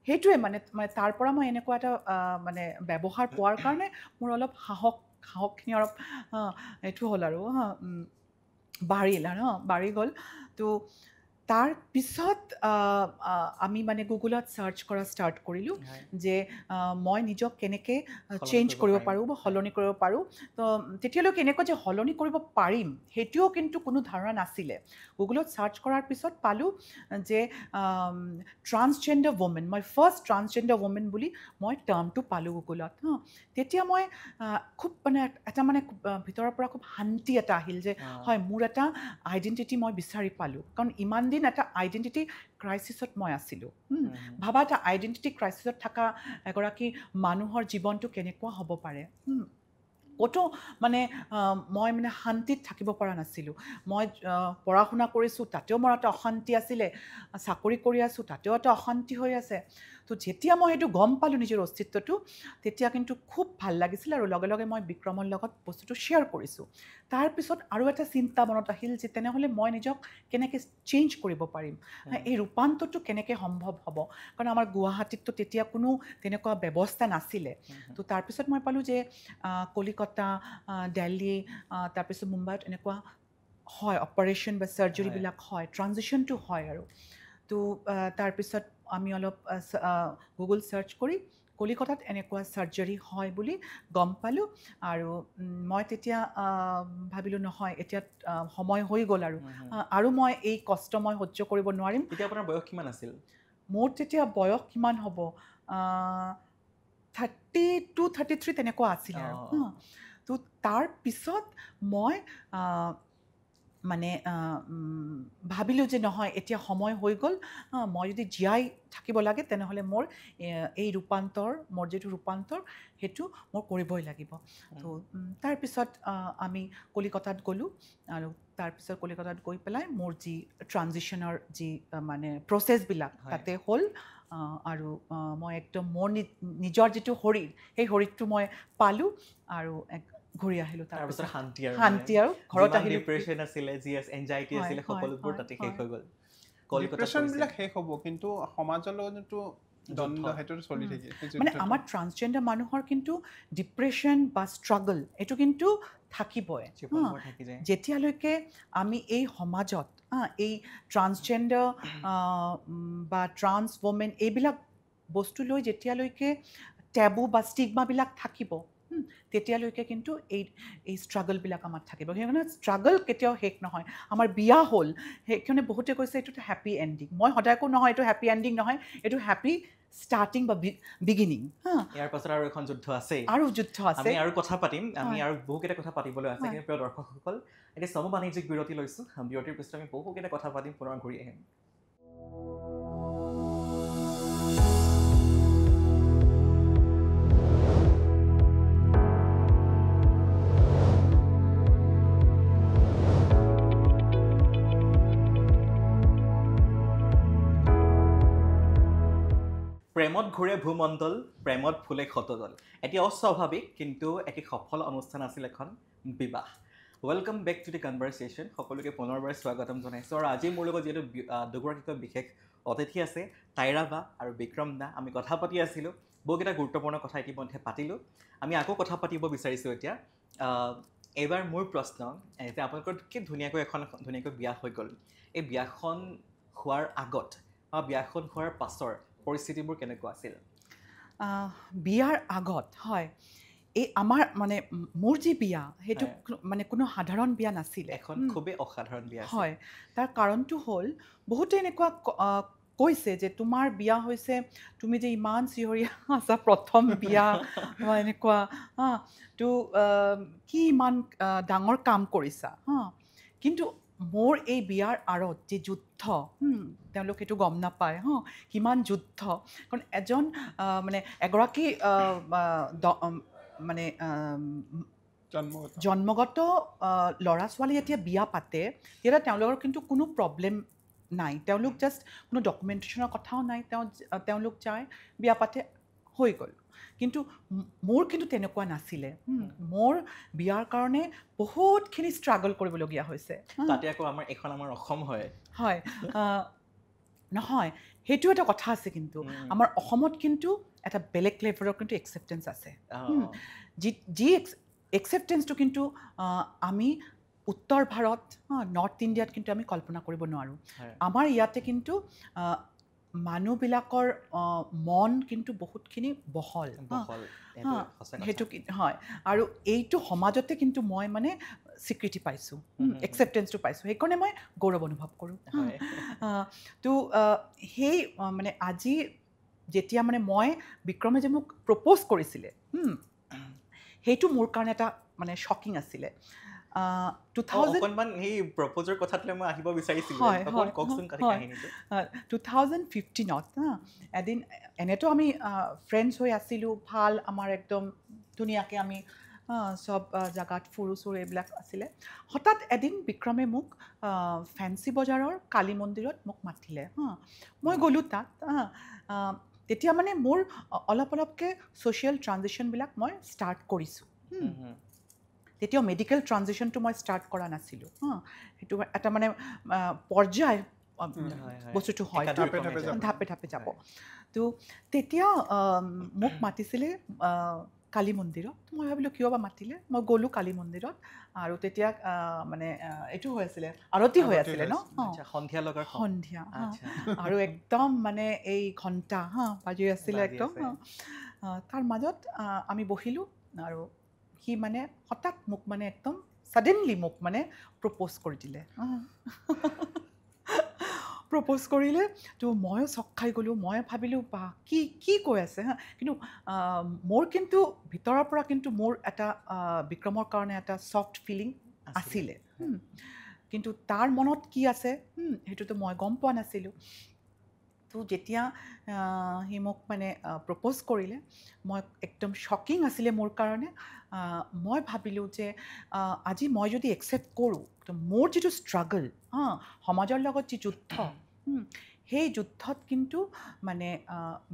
সেইটোৱে মানে তাৰ পৰা মই এনেকুৱা এটা মানে ব্যৱহাৰ পোৱাৰ কাৰণে মোৰ অলপ সাহসখিনি অলপ এইটো হ'ল আৰু বাঢ়িল আৰু বাঢ়ি গ'ল তো তাৰ পিছত আমি মানে গুগলত চাৰ্চ কৰা ষ্টাৰ্ট কৰিলোঁ যে মই নিজক কেনেকৈ চেঞ্জ কৰিব পাৰোঁ বা সলনি কৰিব পাৰোঁ তো তেতিয়ালৈকে এনেকুৱা যে সলনি কৰিব পাৰিম সেইটোও কিন্তু কোনো ধাৰণা নাছিলে গুগলত চাৰ্চ কৰাৰ পিছত পালোঁ যে ট্ৰান্সজেণ্ডাৰ ৱমেন মই ফাৰ্ষ্ট ট্ৰান্সজেণ্ডাৰ ৱমেন বুলি মই টাৰ্মটো পালোঁ গুগলত তেতিয়া মই খুব মানে এটা মানে ভিতৰৰ পৰা খুব শান্তি এটা আহিল যে হয় মোৰ এটা আইডেণ্টিটি মই বিচাৰি পালোঁ কাৰণ ইমান দিন এটা আইডেণ্টিটি ক্ৰাইচিছত মই আছিলোঁ ভাবা এটা আইডেণ্টিটি ক্ৰাইচিছত থকা এগৰাকী মানুহৰ জীৱনটো কেনেকুৱা হ'ব পাৰে ক'তো মানে মই মানে শান্তিত থাকিব পৰা নাছিলোঁ মই পঢ়া শুনা কৰিছোঁ তাতেও মোৰ এটা অশান্তি আছিলে চাকৰি কৰি আছোঁ তাতেও এটা অশান্তি হৈ আছে তো যেতিয়া মই সেইটো গম পালোঁ নিজৰ অস্তিত্বটো তেতিয়া কিন্তু খুব ভাল লাগিছিল আৰু লগে লগে মই বিক্ৰমৰ লগত বস্তুটো শ্বেয়াৰ কৰিছোঁ তাৰপিছত আৰু এটা চিন্তা মনত আহিল যে তেনেহ'লে মই নিজক কেনেকৈ চেঞ্জ কৰিব পাৰিম এই ৰূপান্তৰটো কেনেকৈ সম্ভৱ হ'ব কাৰণ আমাৰ গুৱাহাটীততো তেতিয়া কোনো তেনেকুৱা ব্যৱস্থা নাছিলে তো তাৰপিছত মই পালোঁ যে কলিকতা দিল্লী তাৰপিছত মুম্বাইত এনেকুৱা হয় অপাৰেশ্যন বা চাৰ্জাৰীবিলাক হয় ট্ৰানজিশ্যনটো হয় আৰু তো তাৰপিছত আমি অলপ গুগল চাৰ্চ কৰি কলিকতাত এনেকুৱা চাৰ্জাৰী হয় বুলি গম পালোঁ আৰু মই তেতিয়া ভাবিলোঁ নহয় এতিয়া সময় হৈ গ'ল আৰু মই এই কষ্ট মই সহ্য কৰিব নোৱাৰিম তেতিয়া আপোনাৰ বয়স কিমান আছিল মোৰ তেতিয়া বয়স কিমান হ'ব 32 33 তেনেকুৱা আছিল আৰু তো তাৰপিছত মই মানে ভাবিলোঁ যে নহয় এতিয়া সময় হৈ গ'ল মই যদি জীয়াই থাকিব লাগে তেনেহ'লে মোৰ এই ৰূপান্তৰ মোৰ যিটো ৰূপান্তৰ সেইটো মোৰ কৰিবই লাগিব তো তাৰপিছত আমি কলিকতাত গ'লোঁ আৰু তাৰপিছত কলিকতাত গৈ পেলাই মোৰ যি ট্ৰানজিশ্যনৰ যি মানে প্ৰচেছবিলাক তাতে হ'ল আৰু মই একদম মোৰ নিজৰ যিটো শৰীৰ সেই শৰীৰটো মই পালোঁ আৰু ঘূৰি আহিলোঁ তাৰপিছত শান্তি আৰু ঘৰত আহিলোঁ ডিপ্ৰেশ্যন আছিলে যি এনজাইটি আছিলে সকলোবোৰ তাতে শেষ হৈ গ'ল ডিপ্ৰেশ্যনবিলাক শেষ হ'ব কিন্তু সমাজৰ লগতো দ্বন্দ্ব সেইটো চলি থাকে মানে আমাৰ ট্ৰান্সজেণ্ডাৰ মানুহৰ কিন্তু ডিপ্ৰেশ্যন বা ষ্ট্ৰাগল এইটো কিন্তু থাকিবই যেতিয়ালৈকে আমি এই সমাজত এই ট্ৰান্সজেণ্ডাৰ বা ট্ৰান্স ৱমেন এইবিলাক বস্তু লৈ যেতিয়ালৈকে টেবু বা ষ্টিগমাবিলাক থাকিব তেতিয়ালৈকে কিন্তু এই ষ্ট্ৰাগলবিলাক আমাৰ থাকিব সেইকাৰণে ষ্ট্ৰাগল কেতিয়াও শেষ নহয় আমাৰ বিয়া হ'ল সেইকাৰণে বহুতে কৈছে এইটো হেপী এণ্ডিং মই সদায় কওঁ নহয় এইটো হেপী এণ্ডিং নহয় এইটো হেপী ষ্টাৰ্টিং বা বিগিনিং ইয়াৰ পাছত আৰু এখন যুদ্ধ আছে আমি আৰু কথা পাতিম আমি আৰু বহুকেইটা কথা পাতিবলৈ আছে কিন্তু প্ৰিয় দৰ্শকসকল এতিয়া চমু বাণিজ্যিক বিৰতি লৈছোঁ বিৰতিৰ পিছত আমি বহুকেইটা কথা পাতিম পুনৰ ঘূৰি আহিম প্ৰেমত ঘূৰে ভূমণ্ডল প্ৰেমত ফুলে ক্ষতদল এটি অস্বাভাৱিক কিন্তু এটি সফল অনুষ্ঠান আছিল এখন বিবাহ ৱেলকাম বেক টু দি কনভাৰচেশ্যন সকলোকে পুনৰবাৰ স্বাগতম জনাইছোঁ আৰু আজি মোৰ লগত যিহেতু দুগৰাকীকৈ বিশেষ অতিথি আছে তাইৰা বা আৰু বিক্ৰম দা আমি কথা পাতি আছিলোঁ বহুকেইটা গুৰুত্বপূৰ্ণ কথা ইতিমধ্যে পাতিলোঁ আমি আকৌ কথা পাতিব বিচাৰিছোঁ এতিয়া এইবাৰ মোৰ প্ৰশ্ন যে আপোনালোকৰ কি ধুনীয়াকৈ বিয়া হৈ গ'ল এই বিয়াখন হোৱাৰ আগত বা বিয়াখন হোৱাৰ পাছৰ পৰিস্থিতিবোৰ কেনেকুৱা আছিল বিয়াৰ আগত হয় এই আমাৰ মানে মোৰ যি বিয়া সেইটো মানে কোনো সাধাৰণ বিয়া নাছিলে এখন খুবেই অসাধাৰণ বিয়া হয় তাৰ কাৰণটো হ'ল বহুতে এনেকুৱা কৈছে যে তোমাৰ বিয়া হৈছে তুমি যে ইমান চিঞৰীয়া আছা প্ৰথম বিয়া এনেকুৱা তো কি ইমান ডাঙৰ কাম কৰিছা কিন্তু মোৰ এই বিয়াৰ আঁৰত যি যুদ্ধ তেওঁলোক সেইটো গম নাপায় কিমান যুদ্ধ কাৰণ এজন মানে এগৰাকী মানে জন্মগত ল'ৰা ছোৱালী যেতিয়া বিয়া পাতে তেতিয়া তেওঁলোকৰ কিন্তু কোনো প্ৰব্লেম নাই তেওঁলোক জাষ্ট কোনো ডকুমেণ্টেশ্যনৰ কথাও নাই তেওঁলোক যায় বিয়া পাতে হৈ গ'ল কিন্তু মোৰ কিন্তু তেনেকুৱা নাছিলে মোৰ বিয়াৰ কাৰণে বহুতখিনি ষ্ট্ৰাগল কৰিবলগীয়া হৈছে তাতে আকৌ আমাৰ অসম হয় নহয় সেইটো এটা কথা আছে কিন্তু আমাৰ অসমত কিন্তু এটা বেলেগ লেভেলৰ কিন্তু একচেপ্টেঞ্চ আছে যি একচেপ্টেঞ্চটো কিন্তু আমি উত্তৰ ভাৰত নৰ্থ ইণ্ডিয়াত কিন্তু আমি কল্পনা কৰিব নোৱাৰোঁ আমাৰ ইয়াতে কিন্তু মানুহবিলাকৰ মন কিন্তু বহুতখিনি বহল সেইটো হয় আৰু এইটো সমাজতে কিন্তু মই মানে স্বীকৃতি পাইছোঁ একচেপ্টেঞ্চটো পাইছোঁ সেইকাৰণে মই গৌৰৱ অনুভৱ কৰোঁ তো সেই মানে আজি যেতিয়া মানে মই বিক্ৰমে যে মোক প্ৰপ'জ কৰিছিলে সেইটো মোৰ কাৰণে এটা মানে শ্বকিং আছিলে 2015ত এদিন এনেতো আমি ফ্ৰেণ্ডছ হৈ আছিলোঁ ভাল আমাৰ একদম ধুনীয়াকৈ আমি সব জেগাত ফুৰো চুৰো এইবিলাক আছিলে হঠাৎ এদিন বিক্ৰমে মোক ফেঞ্চি বজাৰৰ কালী মন্দিৰত মোক মাতিলে মই গ'লোঁ তাত তেতিয়া মানে মোৰ অলপ অলপকৈ ছ'চিয়েল ট্ৰানজেকশ্যনবিলাক মই ষ্টাৰ্ট কৰিছোঁ তেতিয়াও মেডিকেল ট্ৰানজেকশ্যনটো মই ষ্টাৰ্ট কৰা নাছিলোঁ সেইটো এটা মানে পৰ্যায় বস্তুটো হয় ধাপে ধাপে যাব তো তেতিয়া মোক মাতিছিলে কালী মন্দিৰত মই ভাবিলোঁ কিয় বা মাতিলে মই গ'লোঁ কালী মন্দিৰত আৰু তেতিয়া মানে এইটো হৈ আছিলে আৰতি হৈ আছিলে ন সন্ধিয়া আৰু একদম মানে এই ঘণ্টা বাজি আছিলে একদম তাৰ মাজত আমি বহিলোঁ আৰু সি মানে হঠাৎ মোক মানে একদম ছাডেনলি মোক মানে প্ৰপ'জ কৰি দিলে প্ৰপ'জ কৰিলে তো ময়ো চক খাই গ'লোঁ মই ভাবিলোঁ বা কি কৈ আছে কিন্তু মোৰ কিন্তু ভিতৰৰ পৰা কিন্তু মোৰ এটা বিক্ৰমৰ কাৰণে এটা ছফ্ট ফিলিং আছিলে কিন্তু তাৰ মনত কি আছে সেইটোতো মই গম পোৱা নাছিলোঁ তো যেতিয়া সি মোক মানে প্ৰপ'জ কৰিলে মই একদম শ্বকিং আছিলে মোৰ কাৰণে মই ভাবিলোঁ যে আজি মই যদি একচেপ্ট কৰোঁ তো মোৰ যিটো ষ্ট্ৰাগল সমাজৰ লগত যি যুদ্ধ সেই যুদ্ধত কিন্তু মানে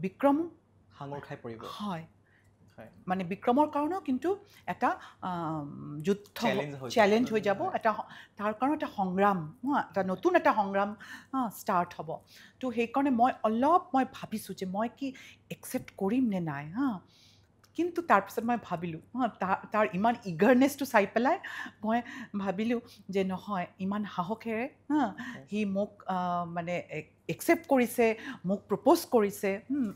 বিক্ৰম সাঙুৰ খাই পৰিব হয় মানে বিক্ৰমৰ কাৰণেও কিন্তু এটা যুদ্ধ চেলেঞ্জ হৈ যাব এটা তাৰ কাৰণে এটা সংগ্ৰাম এটা নতুন এটা সংগ্ৰাম ষ্টাৰ্ট হ'ব তো সেইকাৰণে মই ভাবিছোঁ যে মই কি একচেপ্ট কৰিম নে নাই কিন্তু তাৰপিছত মই ভাবিলোঁ তাৰ ইমান ইগাৰনেছটো চাই পেলাই মই ভাবিলোঁ যে নহয় ইমান সাহসেৰে সি মোক মানে একচেপ্ট কৰিছে মোক প্ৰপ'জ কৰিছে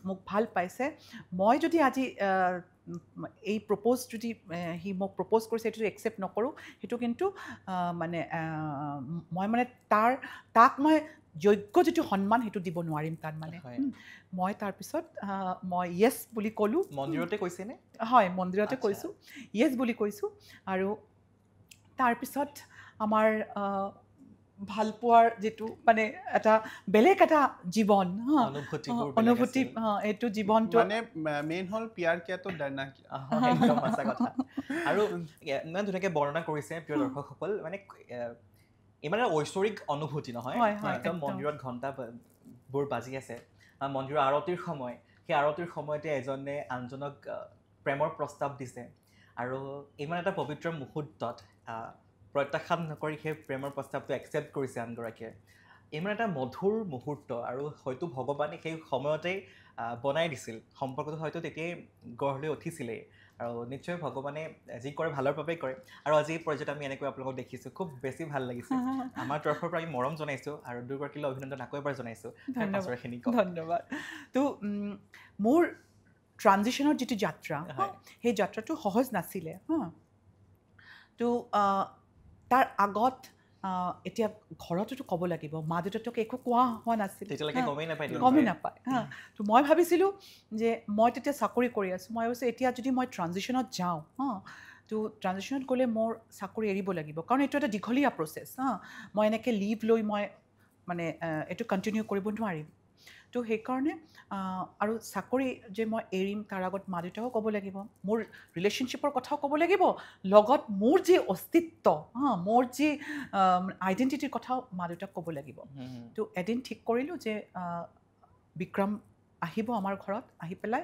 মোক ভাল পাইছে মই যদি আজি এই প্ৰপ'জ যদি সি মোক প্ৰপ'জ কৰিছে সেইটো একচেপ্ট নকৰোঁ সেইটো কিন্তু মানে মই মানে তাক মই যোগ্য যিটো সন্মান সেইটো দিব নোৱাৰিম তাৰ মানে মই তাৰপিছত মই য়েছ বুলি ক'লোঁ মন্দিৰতে কৈছেনে হয় মন্দিৰতে কৈছোঁ য়েছ বুলি কৈছোঁ আৰু তাৰপিছত আমাৰ ভালপোৱাৰ যিটো মানে এটা বেলেগ এটা জীৱন অনুভূতি এইটো জীৱনটো মানে মেইন হ'ল পিয়াৰ কিয়াটো ডৰনা কিয়া একদম সঁচা কথা আৰু ইমান ধুনীয়াকৈ বৰ্ণনা কৰিছে প্ৰিয় দৰ্শকসকল মানে ইমান এটা ঐশ্বৰিক অনুভূতি নহয় একদম মন্দিৰত ঘণ্টাবোৰ বাজি আছে মন্দিৰৰ আৰতিৰ সময় সেই আৰতিৰ সময়তে এজনে আনজনক প্ৰেমৰ প্ৰস্তাৱ দিছে আৰু ইমান এটা পবিত্ৰ মুহূৰ্তত প্ৰত্যাখ্যান নকৰি সেই প্ৰেমৰ প্ৰস্তাৱটো একচেপ্ট কৰিছে আনগৰাকীয়ে ইমান এটা মধুৰ মুহূৰ্ত আৰু হয়তো ভগৱানে সেই সময়তেই বনাই দিছিল সম্পৰ্কটো হয়তো তেতিয়াই গঢ় লৈ উঠিছিলেই আৰু নিশ্চয় ভগৱানে যি কৰে ভালৰ বাবেই কৰে আৰু আজি এই পৰ্যায়ত আমি এনেকৈ আপোনালোকক দেখিছোঁ খুব বেছি ভাল লাগিছে আমাৰ তৰফৰ পৰা আমি মৰম জনাইছোঁ আৰু দুগৰাকীলৈ অভিনন্দন আকৌ এবাৰ জনাইছোঁ ধন্যবাদ তো মোৰ ট্ৰানজিশ্যনৰ যিটো যাত্ৰা সেই যাত্ৰাটো সহজ নাছিলে তো তাৰ আগত এতিয়া ঘৰততো ক'ব লাগিব মা দেউতাক একো কোৱা হোৱা নাছিল গমেই নাপায় তো মই ভাবিছিলোঁ যে মই তেতিয়া চাকৰি কৰি আছোঁ মই ভাবিছোঁ এতিয়া যদি মই ট্ৰানজিশ্যনত যাওঁ তো ট্ৰানজিশ্যনত গ'লে মোৰ চাকৰি এৰিব লাগিব কাৰণ এইটো এটা দীঘলীয়া প্ৰচেছ মই এনেকৈ লিভ লৈ মই মানে এইটো কণ্টিনিউ কৰিব নোৱাৰিম তো সেইকাৰণে আৰু চাকৰি যে মই এৰিম তাৰ আগত মা দেউতাকো ক'ব লাগিব মোৰ ৰিলেশ্যনশ্বিপৰ কথাও ক'ব লাগিব লগত মোৰ যি অস্তিত্ব মোৰ যি আইডেণ্টিটিৰ কথাও মা দেউতাক ক'ব লাগিব তো এদিন ঠিক কৰিলোঁ যে বিক্ৰম আহিব আমাৰ ঘৰত আহি পেলাই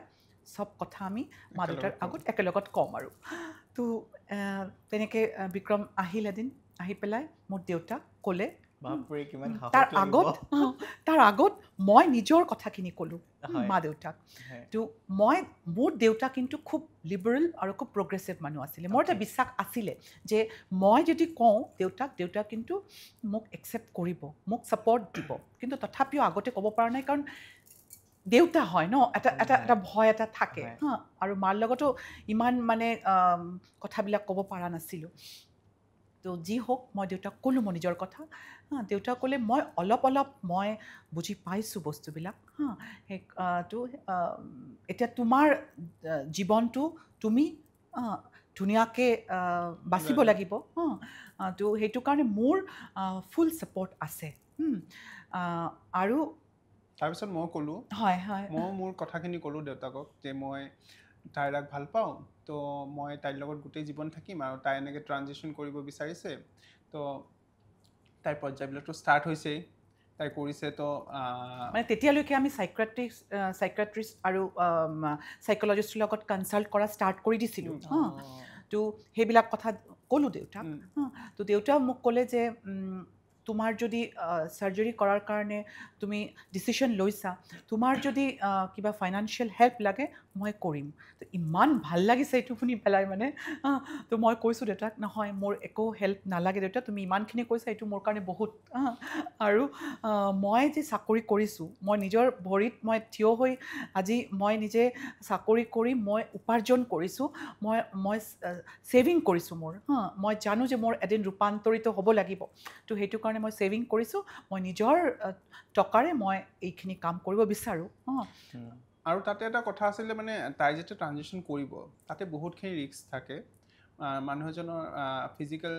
চব কথা আমি মা দেউতাৰ আগত একেলগত ক'ম আৰু তো তেনেকৈ বিক্ৰম আহিল এদিন আহি পেলাই মোৰ দেউতাক ক'লে তাৰ আগত মই নিজৰ কথাখিনি ক'লোঁ হয়। মা দেউতাক হয়। তো মোৰ দেউতা কিন্তু খুব লিবাৰেল আৰু খুব প্ৰগ্ৰেছিভ মানুহ আছিলে মোৰ এটা বিশ্বাস আছিলে যে মই যদি কওঁ দেউতাক কিন্তু মোক একচেপ্ট কৰিব মোক ছাপৰ্ট দিব কিন্তু তথাপিও আগতে ক'ব পৰা নাই কাৰণ দেউতা হয় ন এটা ভয় এটা থাকে হয়। হা আৰু মাৰ লগতো ইমান মানে কথাবিলাক ক'ব পৰা নাছিলোঁ তো যি হওক মই দেউতাক ক'লোঁ মই নিজৰ কথা দেউতাক ক'লে মই অলপ মই বুজি পাইছোঁ বস্তুবিলাক সেই তো এতিয়া তোমাৰ জীৱনটো তুমি ধুনীয়াকৈ বাচিব লাগিব তো সেইটো কাৰণে মোৰ ফুল ছাপৰ্ট আছে আৰু তাৰপিছত মই ক'লোঁ হয় হয় মই মোৰ কথাখিনি ক'লোঁ দেউতাকক যে মই তাইৰাক ভাল পাওঁ তো মই তাইৰ লগত গোটেই জীৱন থাকিম আৰু তাই এনেকৈ ট্ৰানজিশ্যন কৰিব বিচাৰিছে তো তাইৰ পৰ্যায়বিলাকতো ষ্টাৰ্ট হৈছেই তাই কৰিছে তো মানে তেতিয়ালৈকে আমি চাইক্ৰেট্ৰিষ্ট আৰু চাইক'লজিষ্টৰ লগত কনচাল্ট কৰা ষ্টাৰ্ট কৰি দিছিলোঁ তো সেইবিলাক কথা ক'লোঁ দেউতাক তো দেউতাই মোক ক'লে যে তোমাৰ যদি চাৰ্জাৰী কৰাৰ কাৰণে তুমি ডিচিশ্যন লৈছা তোমাৰ যদি কিবা ফাইনেন্সিয়েল হেল্প লাগে মই কৰিম তো ইমান ভাল লাগিছে এইটো শুনি পেলাই মানে তো মই কৈছোঁ দেউতাক নহয় মোৰ একো হেল্প নালাগে দেউতা তুমি ইমানখিনি কৈছা এইটো মোৰ কাৰণে বহুত আৰু মই যে চাকৰি কৰিছোঁ মই নিজৰ ভৰিত মই থিয় হৈ আজি মই নিজে চাকৰি কৰি মই উপাৰ্জন কৰিছোঁ মই ছেভিং কৰিছোঁ মোৰ মই জানো যে মোৰ এদিন ৰূপান্তৰিত হ'ব লাগিব তো সেইটো কাৰণে মই ছেভিং কৰিছোঁ মই নিজৰ টকাৰে মই এইখিনি কাম কৰিব বিচাৰোঁ আৰু তাতে এটা কথা আছিলে মানে তাই যেতিয়া ট্ৰানজিশ্যন কৰিব তাতে বহুতখিনি ৰিস্ক থাকে মানুহ এজনৰ ফিজিকেল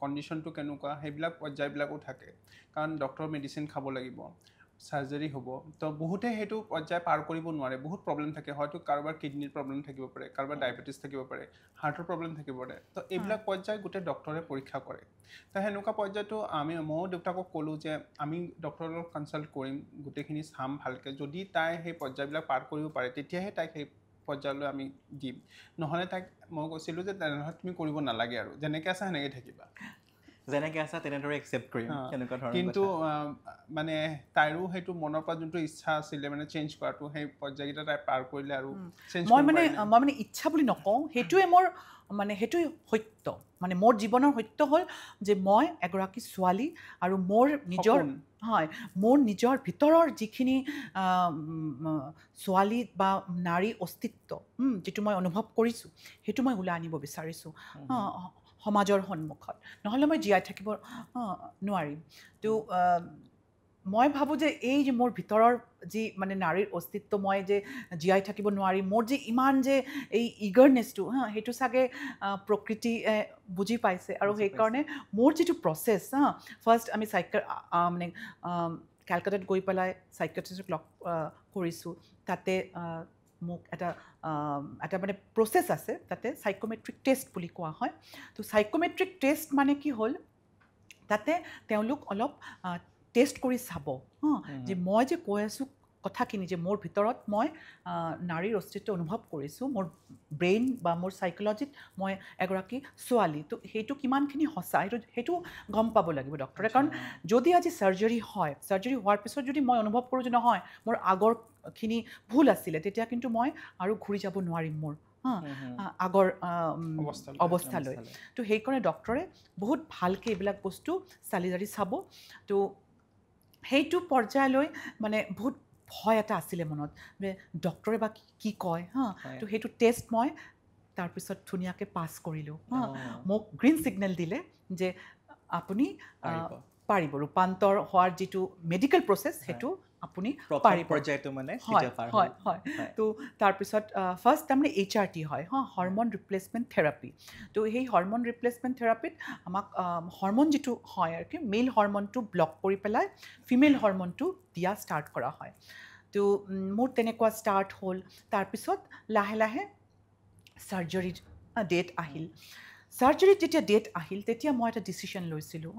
কণ্ডিশ্যনটো কেনেকুৱা সেইবিলাক পৰ্যায়বিলাকো থাকে কাৰণ ডক্টৰ মেডিচিন খাব লাগিব চাৰ্জাৰী হ'ব তো বহুতে সেইটো পৰ্যায় পাৰ কৰিব নোৱাৰে বহুত প্ৰব্লেম থাকে হয়তো কাৰোবাৰ কিডনিৰ প্ৰব্লেম থাকিব পাৰে কাৰোবাৰ ডায়েবেটিছ থাকিব পাৰে হাৰ্টৰ প্ৰব্লেম থাকিব পাৰে তো এইবিলাক পৰ্যায় গোটেই ডক্টৰে পৰীক্ষা কৰে তো সেনেকুৱা পৰ্যায়টো ময়ো দেউতাকক ক'লোঁ যে আমি ডক্টৰৰ লগত কনচাল্ট কৰিম গোটেইখিনি চাম ভালকৈ যদি তাই সেই পৰ্যায়বিলাক পাৰ কৰিব পাৰে তেতিয়াহে তাইক সেই পৰ্যায়লৈ আমি দিম নহ'লে তাইক মই কৈছিলোঁ যে তেনেহ'লে তুমি কৰিব নালাগে আৰু যেনেকৈ আছা সেনেকৈ থাকিবা যেনেকৈ আছা তেনেদৰে একচেপ্ট কৰিম তেনেকুৱা ধৰণৰ কিন্তু মানে তাইৰো সেইটো মনৰ পৰা যোনটো ইচ্ছা আছিলে মানে চেঞ্জ কৰাটো সেই পৰ্যায়কেইটা তাই পাৰ কৰিলে আৰু মই মানে ইচ্ছা বুলি নকওঁ সেইটোৱে মোৰ মানে সেইটোৱে সত্য মানে মোৰ জীৱনৰ সত্য হ'ল যে মই এগৰাকী ছোৱালী আৰু মোৰ নিজৰ ভিতৰৰ যিখিনি ছোৱালী বা নাৰী অস্তিত্ব যিটো মই অনুভৱ কৰিছোঁ সেইটো মই ওলাই আনিব বিচাৰিছোঁ সমাজৰ সন্মুখত নহ'লে মই জীয়াই থাকিব নোৱাৰিম তো মই ভাবোঁ যে এই যে মোৰ ভিতৰৰ যি মানে নাৰীৰ অস্তিত্ব মই যে জীয়াই থাকিব নোৱাৰিম মোৰ যে ইমান যে এই ইগাৰনেছটো সেইটো চাগে প্ৰকৃতি বুজি পাইছে আৰু সেইকাৰণে মোৰ যিটো প্ৰচেছ ফাৰ্ষ্ট আমি মানে কেলকাতাত গৈ পেলাই চাইক্ৰেটিষ্টক লগ কৰিছোঁ তাতে মোক এটা মানে প্ৰচেছ আছে তাতে চাইক'মেট্ৰিক টেষ্ট বুলি কোৱা হয় তো চাইক'মেট্ৰিক টেষ্ট মানে কি হ'ল তাতে তেওঁলোক অলপ টেষ্ট কৰি চাব যে মই যে কৈ আছোঁ কথাখিনি যে মোৰ ভিতৰত মই নাৰীৰ অস্তিত্ব অনুভৱ কৰিছোঁ মোৰ ব্ৰেইন বা মোৰ চাইক'লজিত মই এগৰাকী ছোৱালী তো সেইটো কিমানখিনি সঁচা সেইটো গম পাব লাগিব ডক্টৰে কাৰণ যদি আজি চাৰ্জাৰী হোৱাৰ পিছত যদি মই অনুভৱ কৰোঁ যে নহয় মোৰ আগৰখিনি ভুল আছিলে তেতিয়া কিন্তু মই আৰু ঘূৰি যাব নোৱাৰিম মোৰ আগৰ অৱস্থালৈ তো সেইকাৰণে ডক্টৰে বহুত ভালকৈ এইবিলাক বস্তু চালি জাৰি চাব তো সেইটো পৰ্যায়লৈ মানে বহুত ভয় এটা আছিলে মনত যে ডক্টৰে বা কি কয় তো সেইটো টেষ্ট মই তাৰপিছত ধুনীয়াকৈ পাছ কৰিলোঁ মোক গ্ৰীণ ছিগনেল দিলে যে আপুনি পাৰিব ৰূপান্তৰ হোৱাৰ যিটো মেডিকেল প্ৰচেছ সেইটো আপুনি পাৰিব হয় তো তাৰপিছত ফাৰ্ষ্ট তাৰমানে HRT হয় হৰম'ন ৰিপ্লেচমেণ্ট থেৰাপি তো সেই হৰম'ন ৰিপ্লেচমেণ্ট থেৰাপিত আমাক হৰম'ন যিটো হয় আৰু কি মেইল হৰম'নটো ব্লক কৰি পেলাই ফিমেল হৰম'নটো দিয়া ষ্টাৰ্ট কৰা হয় তো মোৰ তেনেকুৱা ষ্টাৰ্ট হ'ল তাৰপিছত লাহে লাহে চাৰ্জাৰীৰ ডেট আহিল চাৰ্জাৰীত যেতিয়া ডেট আহিল তেতিয়া মই এটা ডিচিশ্যন লৈছিলোঁ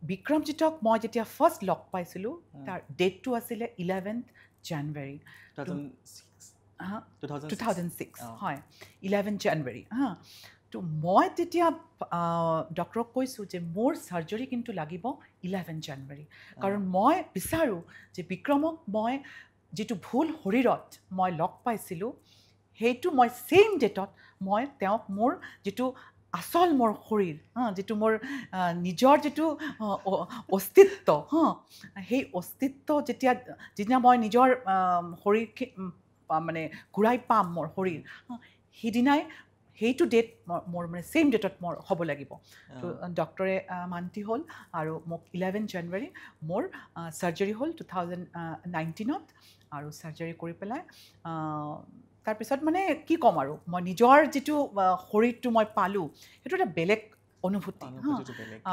বিক্ৰমজিতক মই যেতিয়া ফাৰ্ষ্ট লগ পাইছিলোঁ তাৰ ডেটটো আছিলে 11 জানুৱাৰী 2006 হয় 11 জানুৱাৰী তো তো মই তেতিয়া ডক্টৰক কৈছোঁ যে মোৰ চাৰ্জাৰী কিন্তু লাগিব 11 জানুৱাৰী কাৰণ মই বিচাৰোঁ যে বিক্ৰমক মই যিটো ভুল শৰীৰত মই লগ পাইছিলোঁ সেইটো মই ছেইম ডেটত মই তেওঁক মোৰ যিটো আচল মোৰ শৰীৰ যিটো মোৰ নিজৰ যিটো অস্তিত্ব সেই অস্তিত্ব যেতিয়া মই নিজৰ শৰীৰ মানে ঘূৰাই পাম মোৰ শৰীৰ সেইদিনাই সেইটো ডেট মোৰ মানে ছেইম ডেটত মোৰ হ'ব লাগিব তো ডক্টৰে মান্তি হ'ল আৰু মোক 11 জানুৱাৰী মোৰ চাৰ্জাৰী হ'ল 2019ত আৰু চাৰ্জাৰী কৰি পেলাই তাৰপিছত মানে কি ক'ম আৰু মই নিজৰ যিটো শৰীৰটো মই পালোঁ সেইটো এটা বেলেগ অনুভূতি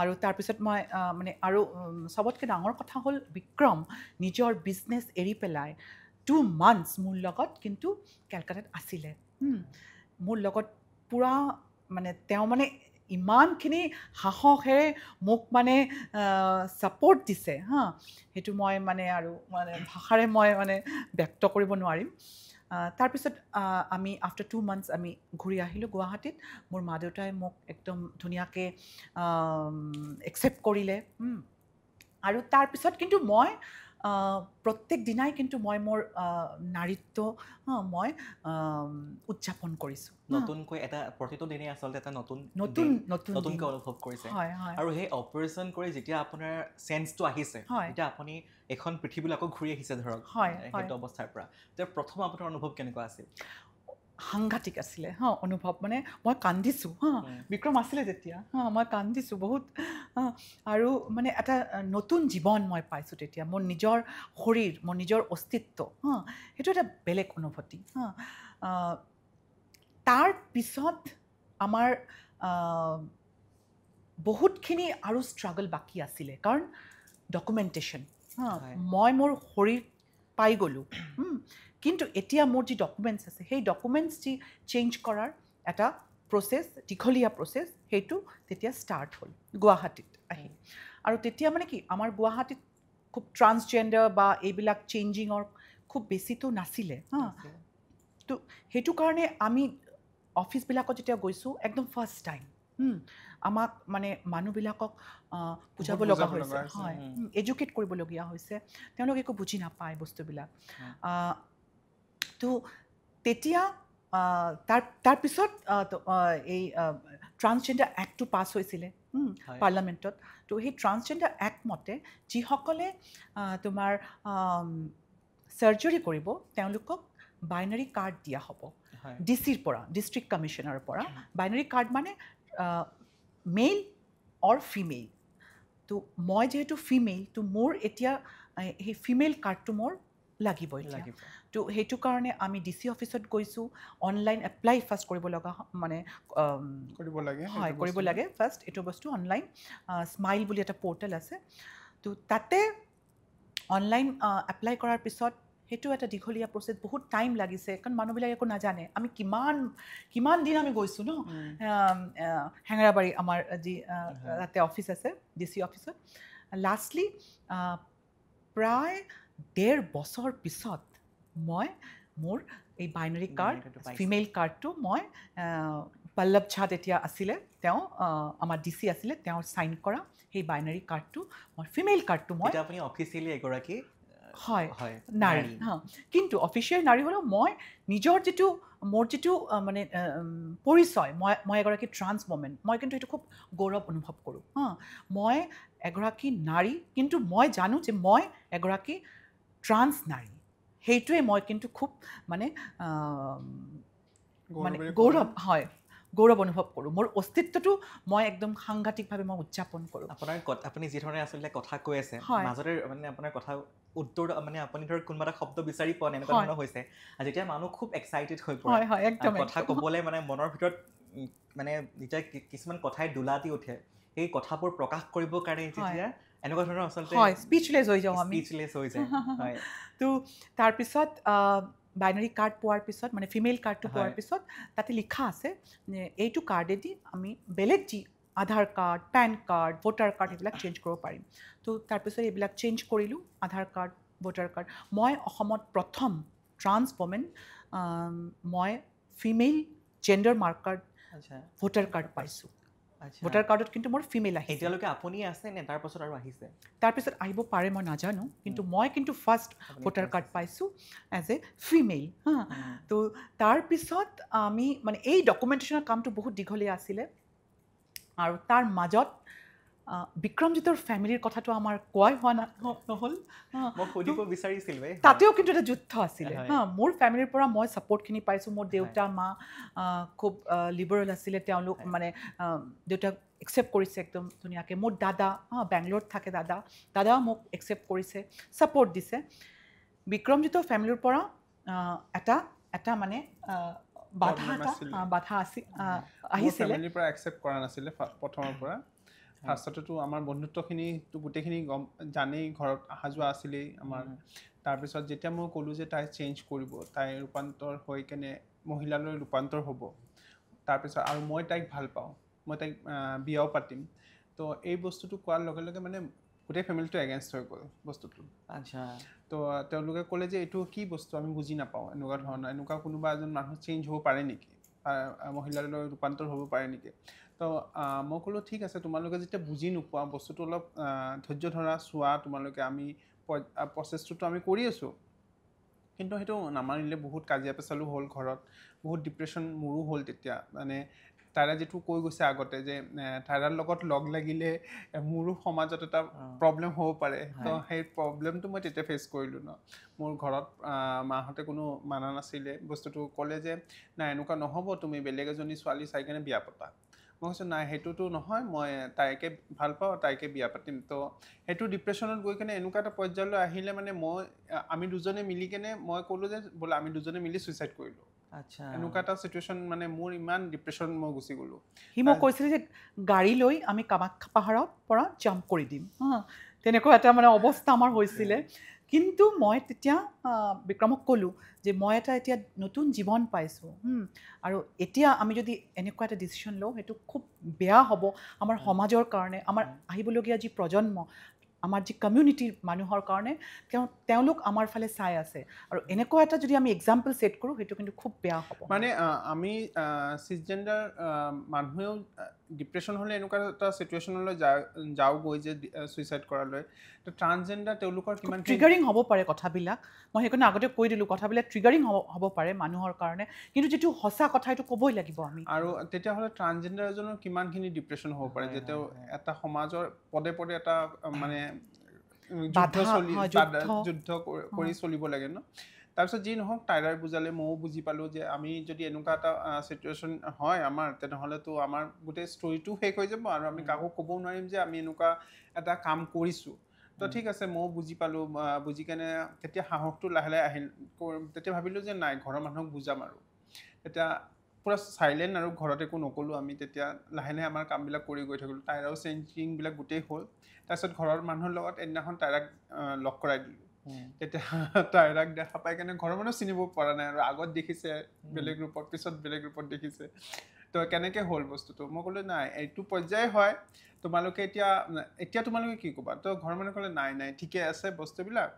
আৰু তাৰপিছত মই মানে আৰু চবতকৈ ডাঙৰ কথা হ'ল বিক্ৰম নিজৰ বিজনেছ এৰি পেলাই 2 months মোৰ লগত কিন্তু কেলকাতাত আছিলে মোৰ লগত পূৰা মানে তেওঁ মানে ইমানখিনি সাহসেৰে মোক মানে ছাপৰ্ট দিছে সেইটো মই মানে আৰু মানে ভাষাৰে মই মানে ব্যক্ত কৰিব নোৱাৰিম তাৰপিছত আমি আফটাৰ 2 months আমি ঘূৰি আহিলোঁ গুৱাহাটীত মোৰ মা দেউতাই মোক একদম ধুনীয়াকৈ একচেপ্ট কৰিলে আৰু তাৰপিছত কিন্তু মই প্ৰত্যেক দিনাই কিন্তু মই মোৰ নাৰীত্ব মই উদযাপন কৰিছোঁ নতুনকৈ এটা প্ৰতিটো দিনেই আচলতে এটা নতুনকৈ অনুভৱ কৰিছে আৰু সেই অপাৰেশ্যন কৰি যেতিয়া আপোনাৰ চেঞ্জটো আহিছে তেতিয়া আপুনি এখন পৃথিৱীলৈ আকৌ ঘূৰি আহিছে ধৰক সেইটো অৱস্থাৰ পৰা তেতিয়া প্ৰথম আপোনাৰ অনুভৱ কেনেকুৱা আছিল সাংঘাতিক আছিলে অনুভৱ মানে মই কান্দিছোঁ বিক্ৰম আছিলে তেতিয়া মই কান্দিছোঁ বহুত আৰু মানে এটা নতুন জীৱন মই পাইছোঁ তেতিয়া মোৰ নিজৰ শৰীৰ মোৰ নিজৰ অস্তিত্ব সেইটো এটা বেলেগ অনুভূতি তাৰ পিছত আমাৰ বহুতখিনি আৰু ষ্ট্ৰাগল বাকী আছিলে কাৰণ ডকুমেণ্টেশ্যন মই মোৰ শৰীৰ পাই গ'লোঁ কিন্তু এতিয়া মোৰ যি ডকুমেণ্টছ আছে সেই ডকুমেণ্টছ যি চেঞ্জ কৰাৰ এটা প্ৰচেছ দীঘলীয়া প্ৰচেছ সেইটো তেতিয়া ষ্টাৰ্ট হ'ল গুৱাহাটীত আহি আৰু তেতিয়া মানে কি আমাৰ গুৱাহাটীত খুব ট্ৰান্সজেণ্ডাৰ বা এইবিলাক চেঞ্জিঙৰ খুব বেছিতো নাছিলে তো সেইটো কাৰণে আমি অফিচবিলাকত যেতিয়া গৈছোঁ একদম ফাৰ্ষ্ট টাইম আমাক মানে মানুহবিলাকক বুজাব লগা হৈছে হয় এডুকেট কৰিবলগীয়া হৈছে তেওঁলোকে একো বুজি নাপায় বস্তুবিলাক তো তেতিয়া তাৰপিছত এই ট্ৰান্সজেণ্ডাৰ এক্টটো পাছ হৈছিলে পাৰ্লামেণ্টত তো সেই ট্ৰান্সজেণ্ডাৰ এক্ট মতে যিসকলে তোমাৰ চাৰ্জাৰী কৰিব তেওঁলোকক বাইনাৰী কাৰ্ড দিয়া হ'ব ডিচিৰ পৰা ডিষ্ট্ৰিক্ট কমিশ্যনাৰৰ পৰা বাইনাৰী কাৰ্ড মানে মেইল অৰ ফিমেইল তো মই যিহেতু ফিমেইল তো মোৰ এতিয়া সেই ফিমেইল কাৰ্ডটো মোৰ লাগিব এতিয়া তো সেইটো কাৰণে আমি ডিচি অফিচত গৈছোঁ অনলাইন এপ্লাই ফাৰ্ষ্ট কৰিব লগা মানে কৰিব লাগে ফাৰ্ষ্ট এইটো বস্তু অনলাইন স্মাইল বুলি এটা পৰ্টেল আছে তো তাতে অনলাইন এপ্লাই কৰাৰ পিছত সেইটো এটা দীঘলীয়া প্ৰচেছ বহুত টাইম লাগিছে কাৰণ মানুহবিলাকে একো নাজানে আমি কিমান দিন আমি গৈছোঁ ন হেঙেৰাবাৰী আমাৰ যি তাতে অফিচ আছে ডিচি অফিচত লাষ্টলি প্ৰায় 1.5 বছৰ পিছত মই মোৰ এই বাইনাৰী কাৰ্ড ফিমেইল কাৰ্ডটো মই পল্লৱ ঝা তেতিয়া আছিলে তেওঁ আমাৰ ডিচি আছিলে তেওঁৰ চাইন কৰা সেই বাইনাৰী কাৰ্ডটো মই ফিমেইল কাৰ্ডটো মই আপুনি অফিচিয়েলি এগৰাকী হয় নাৰী কিন্তু অফিচিয়েল নাৰী হ'লেও মই নিজৰ যিটো মোৰ যিটো মানে পৰিচয় মই এগৰাকী ট্ৰান্স ওমেন মই কিন্তু এইটো খুব গৌৰৱ অনুভৱ কৰোঁ মই এগৰাকী নাৰী কিন্তু মই জানো যে মই এগৰাকী ট্ৰান্স নাৰী সেইটোৱে মই কিন্তু খুব মানে গৌৰৱ অনুভৱ কৰোঁ মোৰ অস্তিত্বটো মই একদম সাংঘাতিকভাৱে মই উদযাপন কৰোঁ আপুনি যিধৰণে আচলতে কথা কৈ আছে মাজতে মানে আপোনাৰ কথা উত্তৰ মানে আপুনি ধৰক কোনোবা এটা শব্দ বিচাৰি পোৱা নাই এনেকুৱা ধৰণৰ হৈছে আৰু যেতিয়া মানুহ খুব এক্সাইটেড হৈ পৰে কথা ক'বলৈ মানে মনৰ ভিতৰত মানে যেতিয়া কিছুমান কথাই দোলা দি উঠে সেই কথাবোৰ প্ৰকাশ কৰিবৰ কাৰণে যেতিয়া এনেকুৱা ধৰণৰ আচলতে স্পীচলেছ হৈ যাওঁ আমি হয় তো তাৰপিছত বাইনাৰী কাৰ্ড পোৱাৰ পিছত মানে ফিমেইল কাৰ্ডটো পোৱাৰ পিছত তাতে লিখা আছে যে এইটো কাৰ্ডেদি আমি বেলেগ যি Aadhaar card PAN card voter card এইবিলাক চেঞ্জ কৰিব পাৰিম তো তাৰপিছত এইবিলাক চেঞ্জ কৰিলোঁ আধাৰ কাৰ্ড ভোটাৰ কাৰ্ড মই অসমত প্ৰথম ট্ৰান্স ওমেন মই ফিমেইল জেণ্ডাৰ মাৰ্কাৰ আচ্ছা ভোটাৰ কাৰ্ড পাইছোঁ আচ্ছা ভোটাৰ কাৰ্ডত কিন্তু মোৰ ফিমেল আহিছে এতিয়ালৈকে আপুনি আছে নে তাৰপাছত আৰু আহিছে তাৰপিছত আহিব পাৰে মই নাজানো কিন্তু মই কিন্তু ফাৰ্ষ্ট ভোটাৰ কাৰ্ড পাইছোঁ এজ এ ফিমেল হা তো তাৰপিছত আমি মানে এই ডকুমেণ্টেশ্যনৰ কামটো বহুত দীঘলীয়া আছিলে আৰু তাৰ মাজত বিক্ৰমজিতৰ ফেমিলিৰ কথাটো আমাৰ কোৱাই হোৱা নহ'ল মই সুধিব বিচাৰিছিলোঁ তাতেও কিন্তু এটা যুদ্ধ আছিলে হা মোৰ ফেমিলিৰ পৰা মই ছাপৰ্টখিনি পাইছোঁ মোৰ দেউতা মা খুব লিবাৰেল আছিলে তেওঁলোক মানে দেউতাক একচেপ্ট কৰিছে একদম ধুনীয়াকৈ মোৰ দাদা বেংগলোৰত থাকে দাদাও মোক একচেপ্ট কৰিছে ছাপৰ্ট দিছে বিক্ৰমজিতৰ ফেমিলিৰ পৰা এটা মানে বাধা আহিছিলে ফেমিলিৰ পৰা একচেপ্ট কৰা নাছিলে প্ৰথমৰ পৰা ফাৰ্ষ্টতেতো আমাৰ বন্ধুত্বখিনিতো গোটেইখিনি জানেই ঘৰত অহা যোৱা আছিলেই আমাৰ তাৰপিছত যেতিয়া মই ক'লোঁ যে তাই চেঞ্জ কৰিব তাই ৰূপান্তৰ হৈ কেনে মহিলালৈ ৰূপান্তৰ হ'ব তাৰপিছত আৰু মই তাইক ভাল পাওঁ মই তাইক বিয়াও পাতিম তো এই বস্তুটো কোৱাৰ লগে লগে মানে গোটেই ফেমিলিটো এগেইনষ্ট হৈ গ'ল বস্তুটো আচ্ছা তো তেওঁলোকে ক'লে যে এইটো কি বস্তু আমি বুজি নাপাওঁ এনেকুৱা ধৰণৰ এনেকুৱা কোনোবা এজন মানুহ চেঞ্জ হ'ব পাৰে নেকি মহিলালৈ ৰূপান্তৰ হ'ব পাৰে নেকি তো মই ক'লোঁ ঠিক আছে তোমালোকে যেতিয়া বুজি নোপোৱা বস্তুটো অলপ ধৈৰ্য ধৰা চোৱা তোমালোকে আমি প্ৰচেছটোতো আমি কৰি আছোঁ কিন্তু সেইটো নামানিলে বহুত কাজিয়া পেচালো হ'ল ঘৰত বহুত ডিপ্ৰেশ্যন মোৰো হ'ল তেতিয়া মানে তাইৰা যিটো কৈ গৈছে আগতে যে তাইৰাৰ লগত লগ লাগিলে মোৰো সমাজত এটা প্ৰব্লেম হ'ব পাৰে তো সেই প্ৰব্লেমটো মই তেতিয়া ফেচ কৰিলোঁ ন মোৰ ঘৰত মাহঁতে কোনো মানা নাছিলে বস্তুটো ক'লে যে নাই এনেকুৱা নহ'ব তুমি বেলেগ এজনী ছোৱালী চাই কেনে বিয়া পতা মই কৈছোঁ নাই সেইটোতো নহয় মই তাইকে ভাল পাওঁ তাইকে বিয়া পাতিম তো সেইটো ডিপ্ৰেশ্যনত গৈ কেনে এনেকুৱা এটা পৰ্যায়লৈ আহিলে মানে আমি দুজনে মিলি কেনে মই ক'লোঁ যে বোলে আমি দুজনে মিলি ছুইচাইড কৰিলোঁ আচ্ছা এনেকুৱা এটা চিটুৱেশ্যন মানে মোৰ ইমান ডিপ্ৰেশ্যন মই গুচি গ'লোঁ সি মোক কৈছিলে যে গাড়ী লৈ আমি কামাখ্যা পাহাৰৰ পৰা জাম্প কৰি দিম তেনেকুৱা এটা মানে অৱস্থা আমাৰ হৈছিলে কিন্তু মই তেতিয়া বিক্ৰমক ক'লোঁ যে মই এতিয়া নতুন জীৱন পাইছোঁ আৰু এতিয়া আমি যদি এনেকুৱা এটা ডিচিশ্যন লওঁ সেইটো খুব বেয়া হ'ব আমাৰ সমাজৰ কাৰণে আমাৰ আহিবলগীয়া যি প্ৰজন্ম আমাৰ যি কমিউনিটিৰ মানুহৰ কাৰণে তেওঁলোক আমাৰ ফালে চাই আছে আৰু এনেকুৱা এটা যদি আমি এক্সাম্পল ছেট কৰোঁ সেইটো কিন্তু খুব বেয়া হ'ব মানে আমি চিছজেণ্ডাৰ মানুহেও ডিপ্ৰেশ্যন হ'লে এনেকুৱা এটা চিটুৱেশ্যনলৈ যাওঁগৈ যে ছুইচাইড কৰালৈ তো ট্ৰান্সজেণ্ডাৰ তেওঁলোকৰ কিমান ট্ৰিগাৰিং হ'ব পাৰে কথাবিলাক মই সেইকাৰণে আগতে কৈ দিলোঁ কথাবিলাক ট্ৰিগাৰিং হ'ব পাৰে মানুহৰ কাৰণে কিন্তু যিটো সঁচা কথা সেইটো ক'বই লাগিব আমি আৰু তেতিয়াহ'লে ট্ৰান্সজেণ্ডাৰ এজনৰ কিমানখিনি ডিপ্ৰেশ্যন হ'ব পাৰে যে তেওঁ এটা সমাজৰ পদে পদে এটা মানে যুদ্ধ কৰি চলিব লাগে ন তাৰপিছত যি নহওক তাইৰাৰ বুজালে ময়ো বুজি পালোঁ যে আমি যদি এনেকুৱা এটা চিটুৱেশ্যন হয় আমাৰ তেনেহ'লেতো আমাৰ গোটেই ষ্টৰিটো শেষ হৈ যাব আৰু আমি কাকো ক'বও নোৱাৰিম যে আমি এনেকুৱা এটা কাম কৰিছোঁ তো ঠিক আছে ময়ো বুজি পালোঁ বুজি কেনে তেতিয়া সাহসটো লাহে লাহে আহিল তেতিয়া ভাবিলোঁ যে নাই ঘৰৰ মানুহক বুজাম আৰু এতিয়া পূৰা চাইলেণ্ট আৰু ঘৰত একো নক'লোঁ আমি তেতিয়া লাহে লাহে আমাৰ কামবিলাক কৰি গৈ থাকিলোঁ তাইৰাও চেঞ্জিংবিলাক গোটেই হ'ল তাৰপিছত ঘৰৰ মানুহৰ লগত এদিনাখন তাইৰাক লগ কৰাই দিলোঁ তেতিয়া তাইৰাক দেখা পাই কেনে ঘৰৰ মানুহ চিনিব পৰা নাই আৰু আগত দেখিছে বেলেগ ৰূপত পিছত বেলেগ ৰূপত দেখিছে তো কেনেকৈ হ'ল বস্তুটো মই ক'লোঁ নাই এইটো পৰ্যায় হয় তোমালোকে এতিয়া তোমালোকে কি ক'বা তো ঘৰৰ মানুহে ক'লে নাই ঠিকে আছে বস্তুবিলাক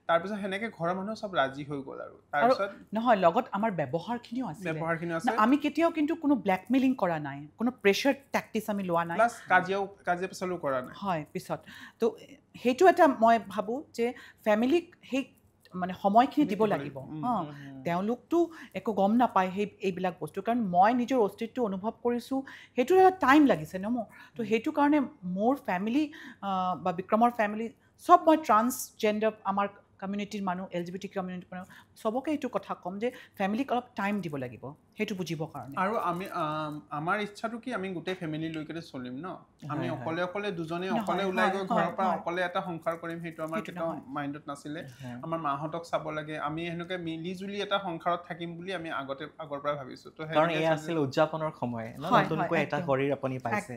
তাৰপিছত সেনেকৈ ঘৰৰ মানুহ চব ৰাজি হৈ গ'ল আৰু তাৰপিছত নহয় লগত আমাৰ ব্যৱহাৰখিনিও আছে আমি কেতিয়াও কিন্তু কোনো ব্লেকমেইলিং কৰা নাই কোনো প্ৰেছাৰ টেকটিক্স আমি লোৱা নাই কাজিয়া পেচালো কৰা নাই হয় পিছত তো সেইটো এটা মই ভাবোঁ যে ফেমিলিক সেই মানে সময়খিনি দিব লাগিব তেওঁলোকতো একো গম নাপায় এইবিলাক বস্তু কাৰণ মই নিজৰ অস্তিত্ব অনুভৱ কৰিছোঁ সেইটো এটা টাইম লাগিছে ন মোৰ তো সেইটো কাৰণে মোৰ ফেমিলি বা বিক্ৰমৰ ফেমিলি চব মই ট্ৰান্সজেণ্ডাৰ আমাৰ কমিউনিটিৰ মানুহ LGBT কমিউনিটিৰ মানুহ চবকে এইটো কথা ক'ম যে ফেমিলিক অলপ টাইম দিব লাগিব সেইটো বুজিবৰ কাৰণে আৰু আমি আমাৰ ইচ্ছাটো কি আমি গোটেই ফেমিলি লৈ কেনে চলিম ন আমি অকলে দুজনে অকলে ওলাই গৈ ঘৰৰ পৰা অকলে এটা সংসাৰ কৰিম সেইটো আমাৰ কেতিয়াও মাইণ্ডত নাছিলে আমাৰ মাহঁতক চাব লাগে আমি সেনেকৈ মিলি জুলি এটা সংসাৰত থাকিম বুলি আমি আগৰ পৰাই ভাবিছোঁ তো কাৰণ এয়া আছিল উদযাপনৰ সময় নতুনকৈ এটা শৰীৰ আপুনি পাইছে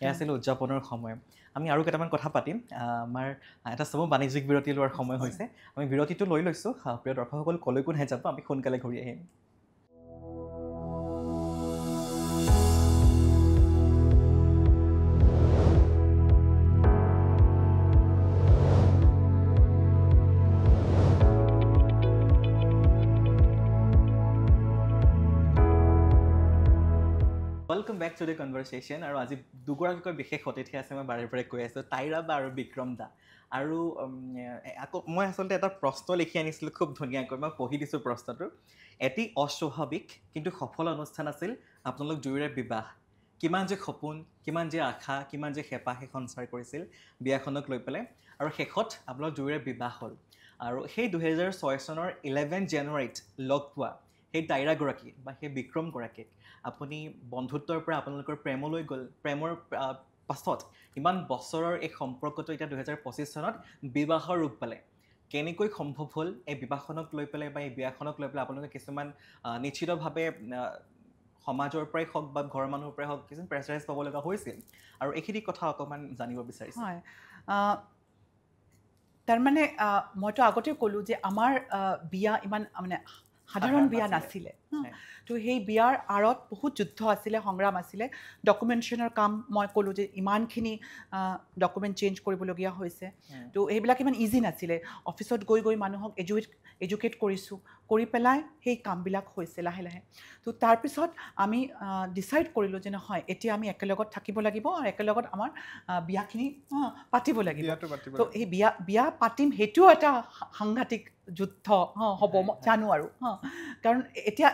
এয়া আছিল উদযাপনৰ সময় আমি আৰু কেইটামান কথা পাতিম আমাৰ এটা চমু বাণিজ্যিক বিৰতি লোৱাৰ সময় হৈছে আমি বিৰতিটো লৈ লৈছোঁ প্ৰিয় দৰ্শকসকল কলৈকো নাযাব আমি সোনকালে ঘূৰি আহিম ৱেলকাম বেক টু দ্য কনভাৰচেশ্যন। আৰু আজি দুগৰাকীকৈ বিশেষ অতিথি আছে, মই বাৰে বাৰে কৈ আছোঁ, তাইৰা বা আৰু বিক্ৰম দা। আৰু আকৌ মই আচলতে এটা প্ৰশ্ন লিখি আনিছিলোঁ খুব ধুনীয়াকৈ, মই পঢ়ি দিছোঁ প্ৰশ্নটো। এটি অস্বাভাৱিক কিন্তু সফল অনুষ্ঠান আছিল আপোনালোক দুয়োৰে বিবাহ। কিমান যে সপোন, কিমান যে আশা, কিমান যে হেঁপাহে সঞ্চাৰ কৰিছিল বিয়াখনক লৈ পেলাই, আৰু শেষত আপোনালোক দুয়োৰে বিবাহ হ'ল। আৰু সেই 2006 চনৰ 11 জানুৱাৰীত লগ পোৱা সেই তাইৰাগৰাকী বা সেই বিক্ৰমগৰাকীক আপুনি বন্ধুত্বৰ পৰা আপোনালোকৰ প্ৰেমলৈ গ'ল, প্ৰেমৰ পাছত ইমান বছৰৰ এই সম্পৰ্কটো এতিয়া 2025 চনত বিবাহৰ ৰূপ পালে। কেনেকৈ সম্ভৱ হ'ল এই বিবাহখনক লৈ পেলাই বা এই বিয়াখনক লৈ পেলাই আপোনালোকে কিছুমান নিশ্চিতভাৱে সমাজৰ পৰাই হওক বা ঘৰৰ মানুহৰ পৰাই হওক কিছুমান প্ৰেছাৰাইজ পাব লগা হৈছিল, আৰু এইখিনি কথা অকণমান জানিব বিচাৰিছোঁ। হয়, তাৰমানে মইতো আগতে ক'লোঁ যে আমাৰ বিয়া ইমান মানে সাধাৰণ বিয়া নাছিলে। তো সেই বিয়াৰ আঁৰত বহুত যুদ্ধ আছিলে, সংগ্ৰাম আছিলে। ডকুমেণ্টেশ্যনৰ কাম মই ক'লোঁ যে ইমানখিনি ডকুমেণ্ট চেঞ্জ কৰিবলগীয়া হৈছে। তো সেইবিলাক ইমান ইজি নাছিলে। অফিচত গৈ গৈ মানুহক এডুকেট কৰিছোঁ, কৰি পেলাই সেই কামবিলাক হৈছে লাহে লাহে। তো তাৰপিছত আমি ডিচাইড কৰিলোঁ যে নহয়, এতিয়া আমি একেলগত থাকিব লাগিব আৰু একেলগত আমাৰ বিয়াখিনি পাতিব লাগিব। তো সেই বিয়া পাতিম, সেইটোও এটা সাংঘাতিক যুদ্ধ হ'ব, মই জানো আৰু কাৰণ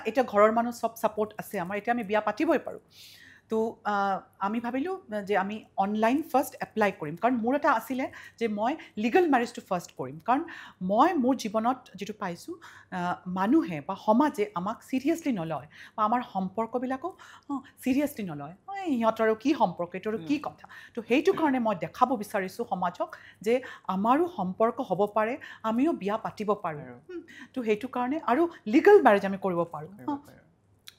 এতিয়া ঘৰৰ মানুহ চব ছাপৰ্ট আছে আমাৰ, এতিয়া আমি বিয়া পাতিবই পাৰোঁ। তো আমি ভাবিলোঁ যে আমি অনলাইন ফাৰ্ষ্ট এপ্লাই কৰিম, কাৰণ মোৰ এটা আছিলে যে মই লিগেল মেৰেজটো ফাৰ্ষ্ট কৰিম। কাৰণ মই মোৰ জীৱনত যিটো পাইছোঁ, মানুহে বা সমাজে আমাক চিৰিয়াছলি নলয় বা আমাৰ সম্পৰ্কবিলাকো চিৰিয়াছলি নলয়। সিহঁতৰো কি সম্পৰ্ক, এইটোৰো কি কথা। তো সেইটো কাৰণে মই দেখাব বিচাৰিছোঁ সমাজক যে আমাৰো সম্পৰ্ক হ'ব পাৰে, আমিও বিয়া পাতিব পাৰোঁ। তো সেইটো কাৰণে আৰু লিগেল মেৰেজ আমি কৰিব পাৰোঁ।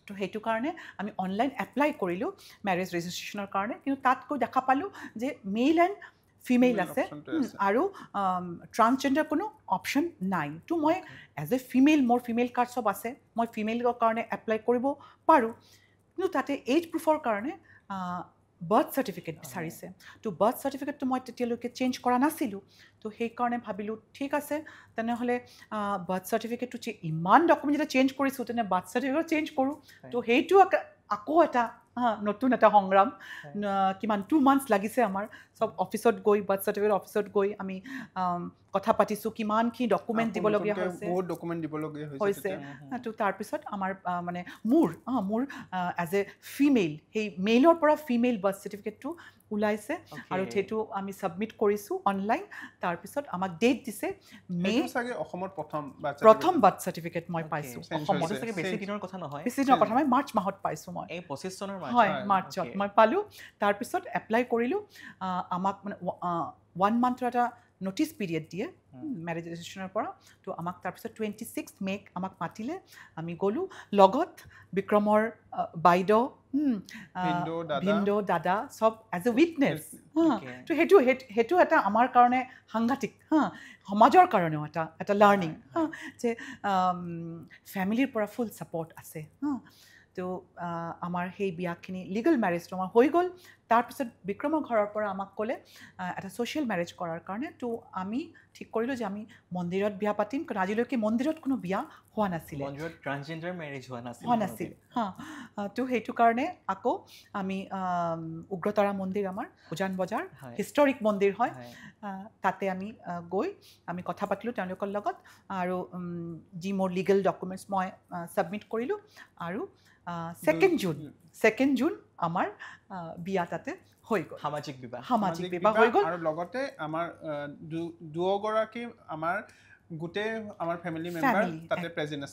তো সেইটো কাৰণে আমি অনলাইন এপ্লাই কৰিলোঁ মেৰেজ ৰেজিষ্ট্ৰেশ্যনৰ কাৰণে, কিন্তু তাত গৈ দেখা পালোঁ যে মেইল এণ্ড ফিমেইল আছে আৰু ট্ৰান্সজেণ্ডাৰ কোনো অপশ্যন নাই। তো মই এজ এ ফিমেইল, মোৰ ফিমেইল কাৰ্ড চব আছে, মই ফিমেইলৰ কাৰণে এপ্লাই কৰিব পাৰোঁ। কিন্তু তাতে এইজ প্ৰুফৰ কাৰণে বাৰ্থ চাৰ্টিফিকেট বিচাৰিছে। তো বাৰ্থ চাৰ্টিফিকেটটো মই তেতিয়ালৈকে চেঞ্জ কৰা নাছিলোঁ। তো সেইকাৰণে ভাবিলোঁ ঠিক আছে, তেনেহ'লে বাৰ্থ চাৰ্টিফিকেটটো ইমান ডকুমেণ্ট যেতিয়া চেঞ্জ কৰিছোঁ, তেনে বাৰ্থ চাৰ্টিফিকেট চেঞ্জ কৰোঁ। তো সেইটো আকৌ এটা নতুন এটা সংগ্ৰাম। কিমান 2 মান্থছ লাগিছে আমাৰ চব অফিচত গৈ, বাৰ্থ চাৰ্টিফিকেট অফিচত গৈ আমি কথা পাতিছোঁ, কিমানখিনি ডকুমেণ্ট দিবলগীয়া হৈছে। তো তাৰপিছত আমাৰ মানে মোৰ এজ এ ফিমেইল, সেই মেইলৰ পৰা ফিমেইল বাৰ্থ চাৰ্টিফিকেটটো ওলাইছে আৰু সেইটো আমি ছাবমিট কৰিছোঁ অনলাইন। তাৰপিছত আমাক ডেট দিছে প্ৰথম বাৰ্থ চাৰ্টিফিকেট মই পাইছোঁ অসমত। বেছি দিনৰ কথা নহয়, মই মাৰ্চ মাহত পাইছোঁ। মই এই 25 চনৰ হয় মাৰ্চত মই পালোঁ। তাৰপিছত এপ্লাই কৰিলোঁ। আমাক মানে 1 মান্থৰ এটা ন'টিছ পিৰিয়ড দিয়ে মেৰেজ ৰেজিষ্ট্ৰেশ্যনৰ পৰা। তো আমাক তাৰপিছত 26 মে'ক আমাক মাতিলে, আমি গ'লোঁ। লগত বিক্ৰমৰ বাইদেউ, ভিনদেউ, দাদা চব এজ এ উইটনেছ। তো সেইটো এটা আমাৰ কাৰণে সাংঘাতিক, সমাজৰ কাৰণেও এটা লাৰ্ণিং যে ফেমিলিৰ পৰা ফুল ছাপৰ্ট আছে। তো আমাৰ সেই বিয়াখিনি লিগেল মেৰেজটো আমাৰ হৈ গ'ল। তাৰপিছত বিক্ৰমৰ ঘৰৰ পৰা আমাক ক'লে এটা ছ'চিয়েল মেৰেজ কৰাৰ কাৰণে। তো আমি ঠিক কৰিলোঁ যে আমি মন্দিৰত বিয়া পাতিম, কাৰণ আজিলৈকে মন্দিৰত কোনো বিয়া হোৱা নাছিলে, ট্ৰান্সজেণ্ডাৰ মেৰেজ হোৱা নাছিল। তো সেইটো কাৰণে আকৌ আমি উগ্ৰতাৰা মন্দিৰ, আমাৰ উজান বজাৰ হিষ্টৰিক মন্দিৰ হয়, তাতে আমি গৈ আমি কথা পাতিলোঁ তেওঁলোকৰ লগত। আৰু যি মোৰ লিগেল ডকুমেণ্টছ মই ছাবমিট কৰিলোঁ। আৰু 2 জুন আমাৰ বিয়া তাতে হৈ গ'ল, সামাজিক বিবাহ হৈ গ'ল। আৰু লগতে আমাৰ দুয়োগৰাকী আমাৰ গোটেই আমাৰ ফেমিলি মেম্বাৰ তাতে প্ৰেজেণ্ট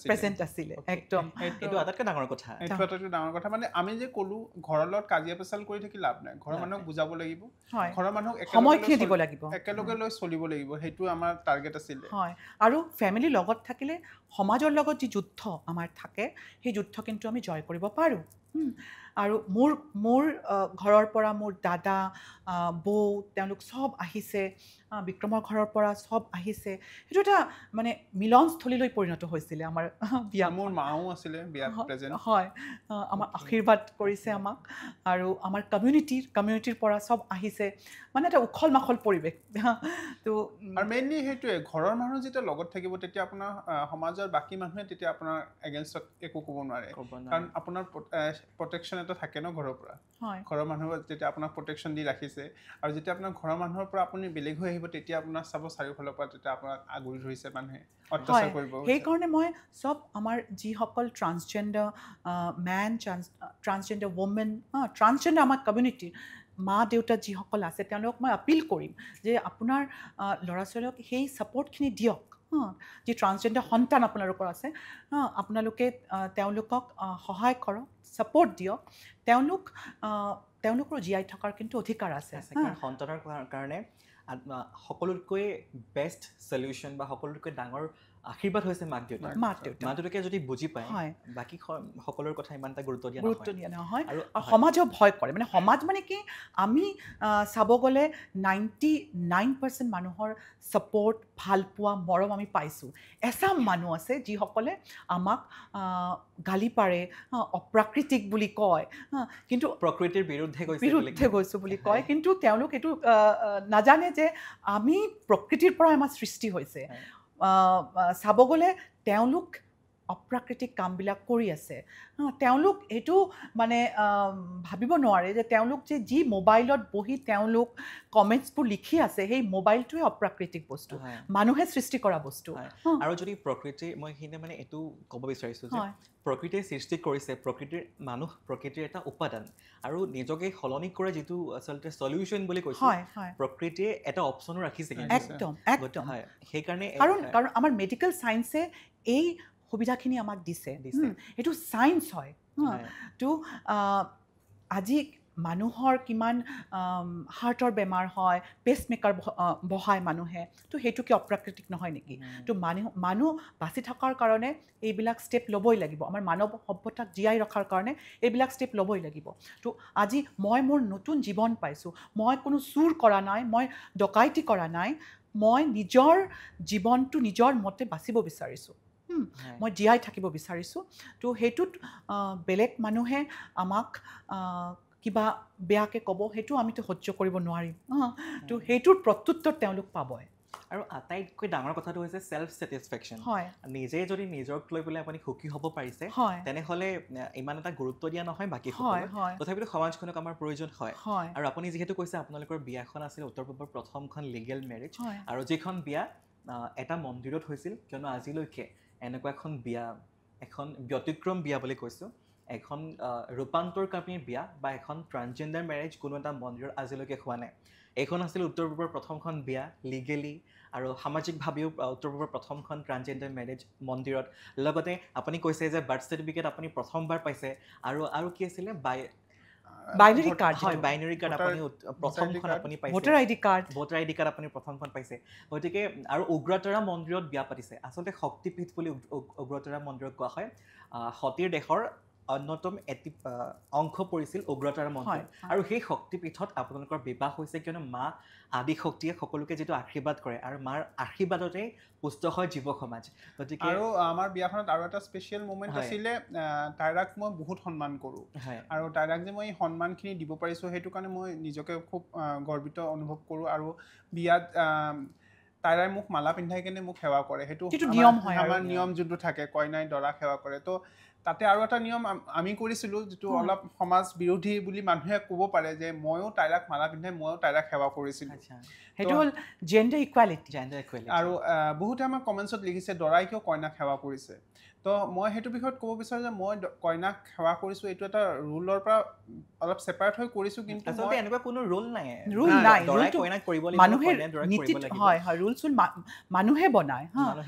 আছিলে। একদম এইটো আটাইতকৈ ডাঙৰ কথা। মানে আমি যে ক'লোঁ ঘৰৰ লগত কাজিয়া পেচাল কৰি থাকি লাভ নাই, ঘৰৰ মানুহক বুজাব লাগিব, ঘৰৰ মানুহক সময়খিনি দিব লাগিব, একেলগে লৈ চলিব লাগিব, সেইটো আমাৰ টাৰ্গেট আছিলে। হয়, আৰু ফেমিলিৰ লগত থাকিলে সমাজৰ লগত যি যুদ্ধ আমাৰ থাকে, সেই যুদ্ধ কিন্তু আমি জয় কৰিব পাৰোঁ। আৰু মোৰ ঘৰৰ পৰা মোৰ দাদা, বৌ, তেওঁলোক চব আহিছে, বিক্ৰমৰ ঘৰৰ পৰা চব আহিছে। সেইটো এটা মানে মিলনস্থলীলৈ পৰিণত হৈছিলে আমাৰ বিয়া। মোৰ মাও আছিলে বিয়াত প্ৰেজেণ্ট। হয়, আমাৰ আশীৰ্বাদ কৰিছে আমাক, আৰু আমাৰ কমিউনিটিৰ পৰা চব আহিছে, মানে এটা উখল মাখল পৰিৱেশ। তো আৰু মেইনলি সেইটোৱে, ঘৰৰ মানুহ যেতিয়া লগত থাকিব তেতিয়া আপোনাৰ সমাজৰ বাকী মানুহে তেতিয়া আপোনাৰ এগেইনষ্টত একো ক'ব নোৱাৰে, কাৰণ আপোনাৰ প্ৰটেকশ্যন এটা থাকে ন ঘৰৰ পৰা হয় ঘৰৰ মানুহৰ যেতিয়া আপোনাক প্ৰটেকশ্যন দি ৰাখিছে আৰু যেতিয়া আপোনাৰ ঘৰৰ মানুহৰ পৰা আপুনি বেলেগ হৈ আহিব তেতিয়া আপোনাক চাব চাৰিওফালৰ পৰা তেতিয়া আপোনাক আগুৰি ধৰিছে মানুহে অত্যাচাৰ কৰিব সেইকাৰণে মই চব আমাৰ যিসকল transgender men transgender women transgender আমাৰ কমিউনিটিৰ মা দেউতা যিসকল আছে তেওঁলোকক মই আপিল কৰিম যে আপোনাৰ ল'ৰা ছোৱালীক সেই ছাপৰ্টখিনি দিয়ক যি ট্ৰান্সজেণ্ডাৰ সন্তান আপোনালোকৰ আছে আপোনালোকে তেওঁলোকক সহায় কৰক ছাপৰ্ট দিয়ক তেওঁলোকৰ জীয়াই থকাৰ কিন্তু অধিকাৰ আছে সন্তানৰ কাৰণে সকলোতকৈ বেষ্ট সলিউশ্যন বা সকলোতকৈ ডাঙৰ আশীৰ্বাদ হৈছে মাক দেউতাকে যদি বুজি পায় বাকী সকলোৰ কথা ইমান এটা গুৰুত্ব দিয়া নহয় আৰু সমাজেও ভয় কৰে মানে সমাজ মানে কি আমি চাব গ'লে 99% মানুহৰ ছাপৰ্ট ভালপোৱা মৰম আমি পাইছোঁ এচাম মানুহ আছে যিসকলে আমাক গালি পাৰে অপ্ৰাকৃতিক বুলি কয় কিন্তু প্ৰকৃতিৰ বিৰুদ্ধে গৈছোঁ বুলি কয় কিন্তু তেওঁলোক এইটো নাজানে যে আমি প্ৰকৃতিৰ পৰা আমাৰ সৃষ্টি হৈছে চাব গ'লে তেওঁলোক অপ্ৰাকৃতিক কামবিলাক কৰি আছে তেওঁলোক এইটো মানে ভাবিব নোৱাৰে যে তেওঁলোক যে যি মোবাইলত বহি তেওঁলোক কমেণ্টছবোৰ লিখি আছে সেই মোবাইলটোৱে অপ্ৰাকৃতিক বস্তু মানুহে সৃষ্টি কৰা বস্তু আৰু যদি প্ৰকৃতিৰ মই সেইখিনি মানে এইটো ক'ব বিচাৰিছোঁ যে প্ৰকৃতিয়ে সৃষ্টি কৰিছে প্ৰকৃতিৰ এটা উপাদান আৰু নিজকে সলনি কৰে যিটো আচলতে সলিউশ্যন বুলি কৈছোঁ প্ৰকৃতিয়ে এটা অপশ্যনো ৰাখিছে একদম সেইকাৰণে কাৰণ আমাৰ মেডিকেল চায়েন্সে এই সুবিধাখিনি আমাক দিছে এইটো চায়েন্স হয় তো আজি মানুহৰ কিমান হাৰ্টৰ বেমাৰ হয় পেচমেকাৰ বহায় মানুহে তো সেইটো কি অপ্ৰাকৃতিক নহয় নেকি তো মানুহ বাচি থকাৰ কাৰণে এইবিলাক ষ্টেপ ল'বই লাগিব আমাৰ মানৱ সভ্যতাক জীয়াই ৰখাৰ কাৰণে এইবিলাক ষ্টেপ ল'বই লাগিব তো আজি মই মোৰ নতুন জীৱন পাইছোঁ মই কোনো চুৰ কৰা নাই মই ডকাইতি কৰা নাই মই নিজৰ জীৱনটো নিজৰ মতে বাচিব বিচাৰিছোঁ মই জীয়াই থাকিব বিচাৰিছোঁ তো সেইটোত বেলেগ মানুহে আমাক কিবা বেয়াকৈ ক'ব সেইটো আমিতো সহ্য কৰিব নোৱাৰিম তো সেইটোৰ প্ৰত্যুত্তৰ তেওঁলোক পাবই আৰু আটাইতকৈ ডাঙৰ কথাটো হৈছে ছেল্ফ ছেটিছফেকশ্যন নিজে যদি নিজক লৈ পেলাই আপুনি সুখী হ'ব পাৰিছে তেনেহ'লে ইমান এটা গুৰুত্ব দিয়া নহয় বাকী তথাপিতো সমাজখনক আমাৰ প্ৰয়োজন হয় আৰু আপুনি যিহেতু কৈছে আপোনালোকৰ বিয়াখন আছিল উত্তৰ পূবৰ প্ৰথমখন লিগেল মেৰেজ আৰু যিখন বিয়া এটা মন্দিৰত হৈছিল কিয়নো আজিলৈকে এনেকুৱা এখন বিয়া এখন ব্যতিক্ৰম বিয়া বুলি কৈছোঁ এখন ৰূপান্তৰকামী বিয়া বা এখন ট্ৰান্সজেণ্ডাৰ মেৰেজ কোনো এটা মন্দিৰত আজিলৈকে হোৱা নাই এইখন আছিল উত্তৰ পূবৰ প্ৰথমখন বিয়া লিগেলি আৰু সামাজিকভাৱেও উত্তৰ পূবৰ প্ৰথমখন ট্ৰান্সজেণ্ডাৰ মেৰেজ মন্দিৰত লগতে আপুনি কৈছে যে বাৰ্থ চাৰ্টিফিকেট আপুনি প্ৰথমবাৰ পাইছে আৰু কি আছিলে বাইনেৰী কাৰ্ড আপুনি প্ৰথমখন আপুনি পাইছে ভোটাৰ আইডি কাৰ্ড আপুনি প্ৰথমখন পাইছে গতিকে আৰু উগ্ৰতাৰা মন্দিৰত বিয়া পাতিছে আচলতে শক্তিপীঠ বুলি উগ্ৰতাৰা মন্দিৰক কোৱা হয় সতীৰ দেশৰ অন্যতম এটি অংশ পৰিছিল উগ্ৰতাৰা মন্দিৰ আৰু সেই শক্তিপীঠত আপোনালোকৰ বিবাহ হৈছে কিয়নো মা আদিশক্তিয়ে সকলোকে যিটো আশীৰ্বাদ কৰে আৰু মাৰ আশীৰ্বাদতেই পুষ্ট হয় জীৱ সমাজ গতিকে আৰু আমাৰ বিয়াখনত আৰু এটা স্পেচিয়েল মুমেণ্ট আছিলে তাইৰাক মই বহুত সন্মান কৰোঁ আৰু তাইৰাক যে মই এই সন্মানখিনি দিব পাৰিছোঁ সেইটো কাৰণে মই নিজকে খুব গৰ্বিত অনুভৱ কৰোঁ আৰু বিয়াত তাইৰাই মোক মালা পিন্ধাই কিনে মোক সেৱা কৰে সেইটো আমাৰ নিয়ম যোনটো থাকে কইনাই দৰাক সেৱা কৰে তো তাতে আৰু এটা নিয়ম আমি কৰিছিলোঁ যিটো অলপ সমাজ বিৰোধী বুলি মানুহে ক'ব পাৰে যে ময়ো তাইৰাক মালা পিন্ধাই ময়ো তাইৰাক সেৱা কৰিছিলোঁ সেইটো হ'ল জেণ্ডাৰ ইকুৱেলিটি আৰু বহুতে আমাক কমেণ্টছত লিখিছে দৰাই কিয় কইনাক সেৱা কৰিছে তো মই সেইটো বিষয়ত ক'ব বিচাৰোঁ যে মই কইনাক সেৱা কৰিছোঁ এইটো এটা ৰুলৰ পৰা অলপ ছেপাৰেট হৈ কৰিছোঁ কিন্তু আচলতে এনেকুৱা কোনো ৰুল নাই মানুহে বনায়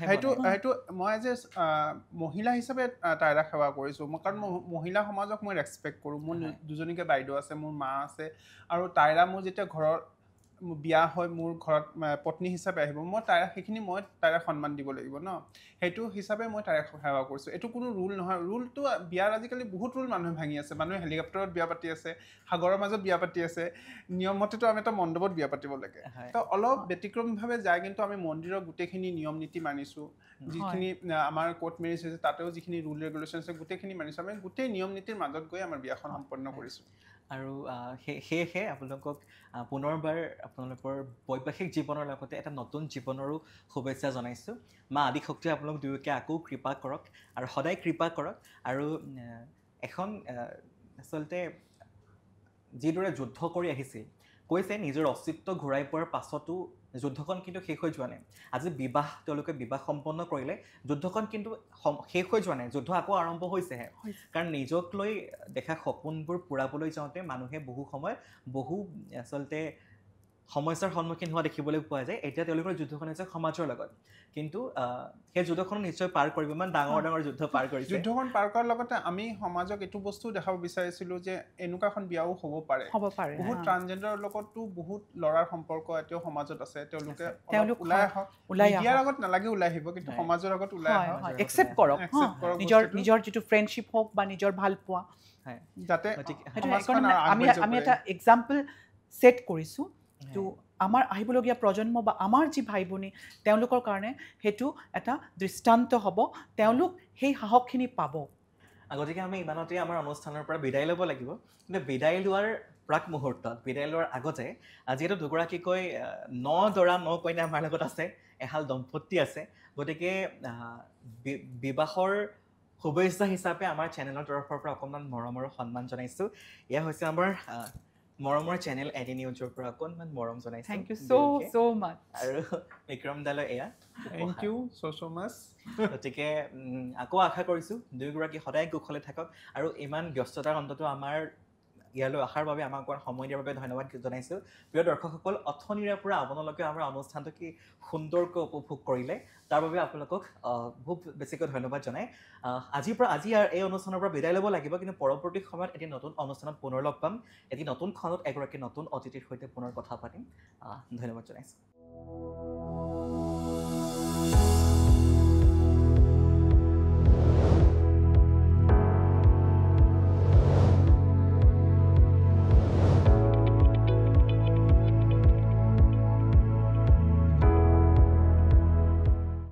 সেইটো মই যে মহিলা হিচাপে তাইৰাক সেৱা কৰিছোঁ কাৰণ মহিলা সমাজক মই ৰেচপেক্ট কৰোঁ মোৰ দুজনীকে বাইদেউ আছে মোৰ মা আছে আৰু তাইৰা মোৰ যেতিয়া ঘৰৰ বিয়া হয় মোৰ ঘৰত পত্নী হিচাপে আহিব মই তাইৰাক সন্মান দিব লাগিব ন সেইটো হিচাপে মই তাইৰাক সেৱা কৰিছোঁ এইটো কোনো ৰুল নহয় ৰুলটো বিয়াৰ আজিকালি বহুত ৰুল মানুহে ভাঙি আছে মানুহে হেলিকপ্টাৰত বিয়া পাতি আছে সাগৰৰ মাজত বিয়া পাতি আছে নিয়মমতেতো আমি এটা মণ্ডপত বিয়া পাতিব লাগে তো অলপ ব্যতিক্ৰমীভাৱে যায় কিন্তু আমি মন্দিৰৰ গোটেইখিনি নিয়ম নীতি মানিছোঁ যিখিনি আমাৰ কোৰ্ট মেৰেজ হৈছে তাতেও যিখিনি ৰুল ৰেগুলেশ্যন আছে গোটেইখিনি মানিছোঁ আমি গোটেই নিয়ম নীতিৰ মাজত গৈ আমাৰ বিয়াখন সম্পন্ন কৰিছোঁ আৰু সেয়েহে আপোনালোকক পুনৰবাৰ আপোনালোকৰ বৈবাহিক জীৱনৰ লগতে এটা নতুন জীৱনৰো শুভেচ্ছা জনাইছোঁ মা আদিশক্তিয়ে আপোনালোক দুয়োকে আকৌ কৃপা কৰক আৰু সদায় কৃপা কৰক আৰু এখন আচলতে যিদৰে যুদ্ধ কৰি আহিছিল কৈছে নিজৰ অস্তিত্ব ঘূৰাই পোৱাৰ পাছতো যুদ্ধখন কিন্তু শেষ হৈ যোৱা নাই আজি তেওঁলোকে বিবাহ সম্পন্ন কৰিলে যুদ্ধখন কিন্তু শেষ হৈ যোৱা নাই যুদ্ধ আকৌ আৰম্ভ হৈছেহে কাৰণ নিজক লৈ দেখা সপোনবোৰ পূৰাবলৈ যাওঁতে মানুহে বহু সময় বহু আচলতে সমস্যাৰ সন্মুখীন হোৱা দেখিবলৈ পোৱা যায় এতিয়া তেওঁলোকৰ যুদ্ধখন হৈছে সমাজৰ লগত কিন্তু সেই যুদ্ধখন নিশ্চয় পাৰ কৰিব ইমান ডাঙৰ যুদ্ধ পাৰ কৰিছে যুদ্ধখন পাৰ কৰাৰ লগতে আমি সমাজক এইটো বস্তু দেখাব বিচাৰিছিলোঁ যে এনেকুৱা এখন বিয়াও হ'ব পাৰে বহুত ট্ৰান্সজেণ্ডাৰৰ লগতো বহুত ল'ৰাৰ সম্পৰ্ক এতিয়াও সমাজত আছে তেওঁলোকে ওলাই আহক মিডিয়াৰ আগত নালাগে ওলাই আহিব কিন্তু সমাজৰ আগত ওলাই আহক একচেপ্ট কৰক নিজৰ যিটো ফ্ৰেণ্ডশ্বিপ হওক বা নিজৰ ভাল পোৱা যাতে আমি এটা এক্সাম্পল ছেট কৰিছোঁ তো আমাৰ আহিবলগীয়া প্ৰজন্ম বা আমাৰ যি ভাই ভনী তেওঁলোকৰ কাৰণে সেইটো এটা দৃষ্টান্ত হ'ব তেওঁলোক সেই সাহসখিনি পাব গতিকে আমি ইমানতে আমাৰ অনুষ্ঠানৰ পৰা বিদায় ল'ব লাগিব কিন্তু বিদায় লোৱাৰ প্ৰাক মুহূৰ্তত বিদায় লোৱাৰ আগতে যিহেতু দুগৰাকীকৈ ন দৰা ন কইনা আমাৰ লগত আছে এহাল দম্পতি আছে গতিকে বিবাহৰ শুভেচ্ছা হিচাপে আমাৰ চেনেলৰ তৰফৰ পৰা অকণমান মৰমৰ সন্মান জনাইছোঁ এয়া হৈছে আমাৰ মৰমৰ চেনেল এডি নিউজৰ পৰা অকণমান মৰম জনাইছোঁ থেংক ইউ so much আৰু বিক্ৰম দালৈ এয়া থেংক ইউ so much গতিকে আকৌ আশা কৰিছোঁ দুয়োগৰাকী সদায় কুশলে থাকক আৰু ইমান ব্যস্ততাৰ অন্ততো আমাৰ ইয়ালৈ অহাৰ বাবে আমাক অকণমান সময় দিয়াৰ বাবে ধন্যবাদ জনাইছোঁ প্ৰিয় দৰ্শকসকল অথনিৰে পৰা আপোনালোকে আমাৰ অনুষ্ঠানটো কি সুন্দৰকৈ উপভোগ কৰিলে তাৰ বাবে আপোনালোকক খুব বেছিকৈ ধন্যবাদ জনাই আজি এই অনুষ্ঠানৰ পৰা বিদায় ল'ব লাগিব কিন্তু পৰৱৰ্তী সময়ত এটি নতুন অনুষ্ঠানত পুনৰ লগ পাম এটি নতুন খণ্ডত এগৰাকী নতুন অতিথিৰ সৈতে পুনৰ কথা পাতিম ধন্যবাদ জনাইছোঁ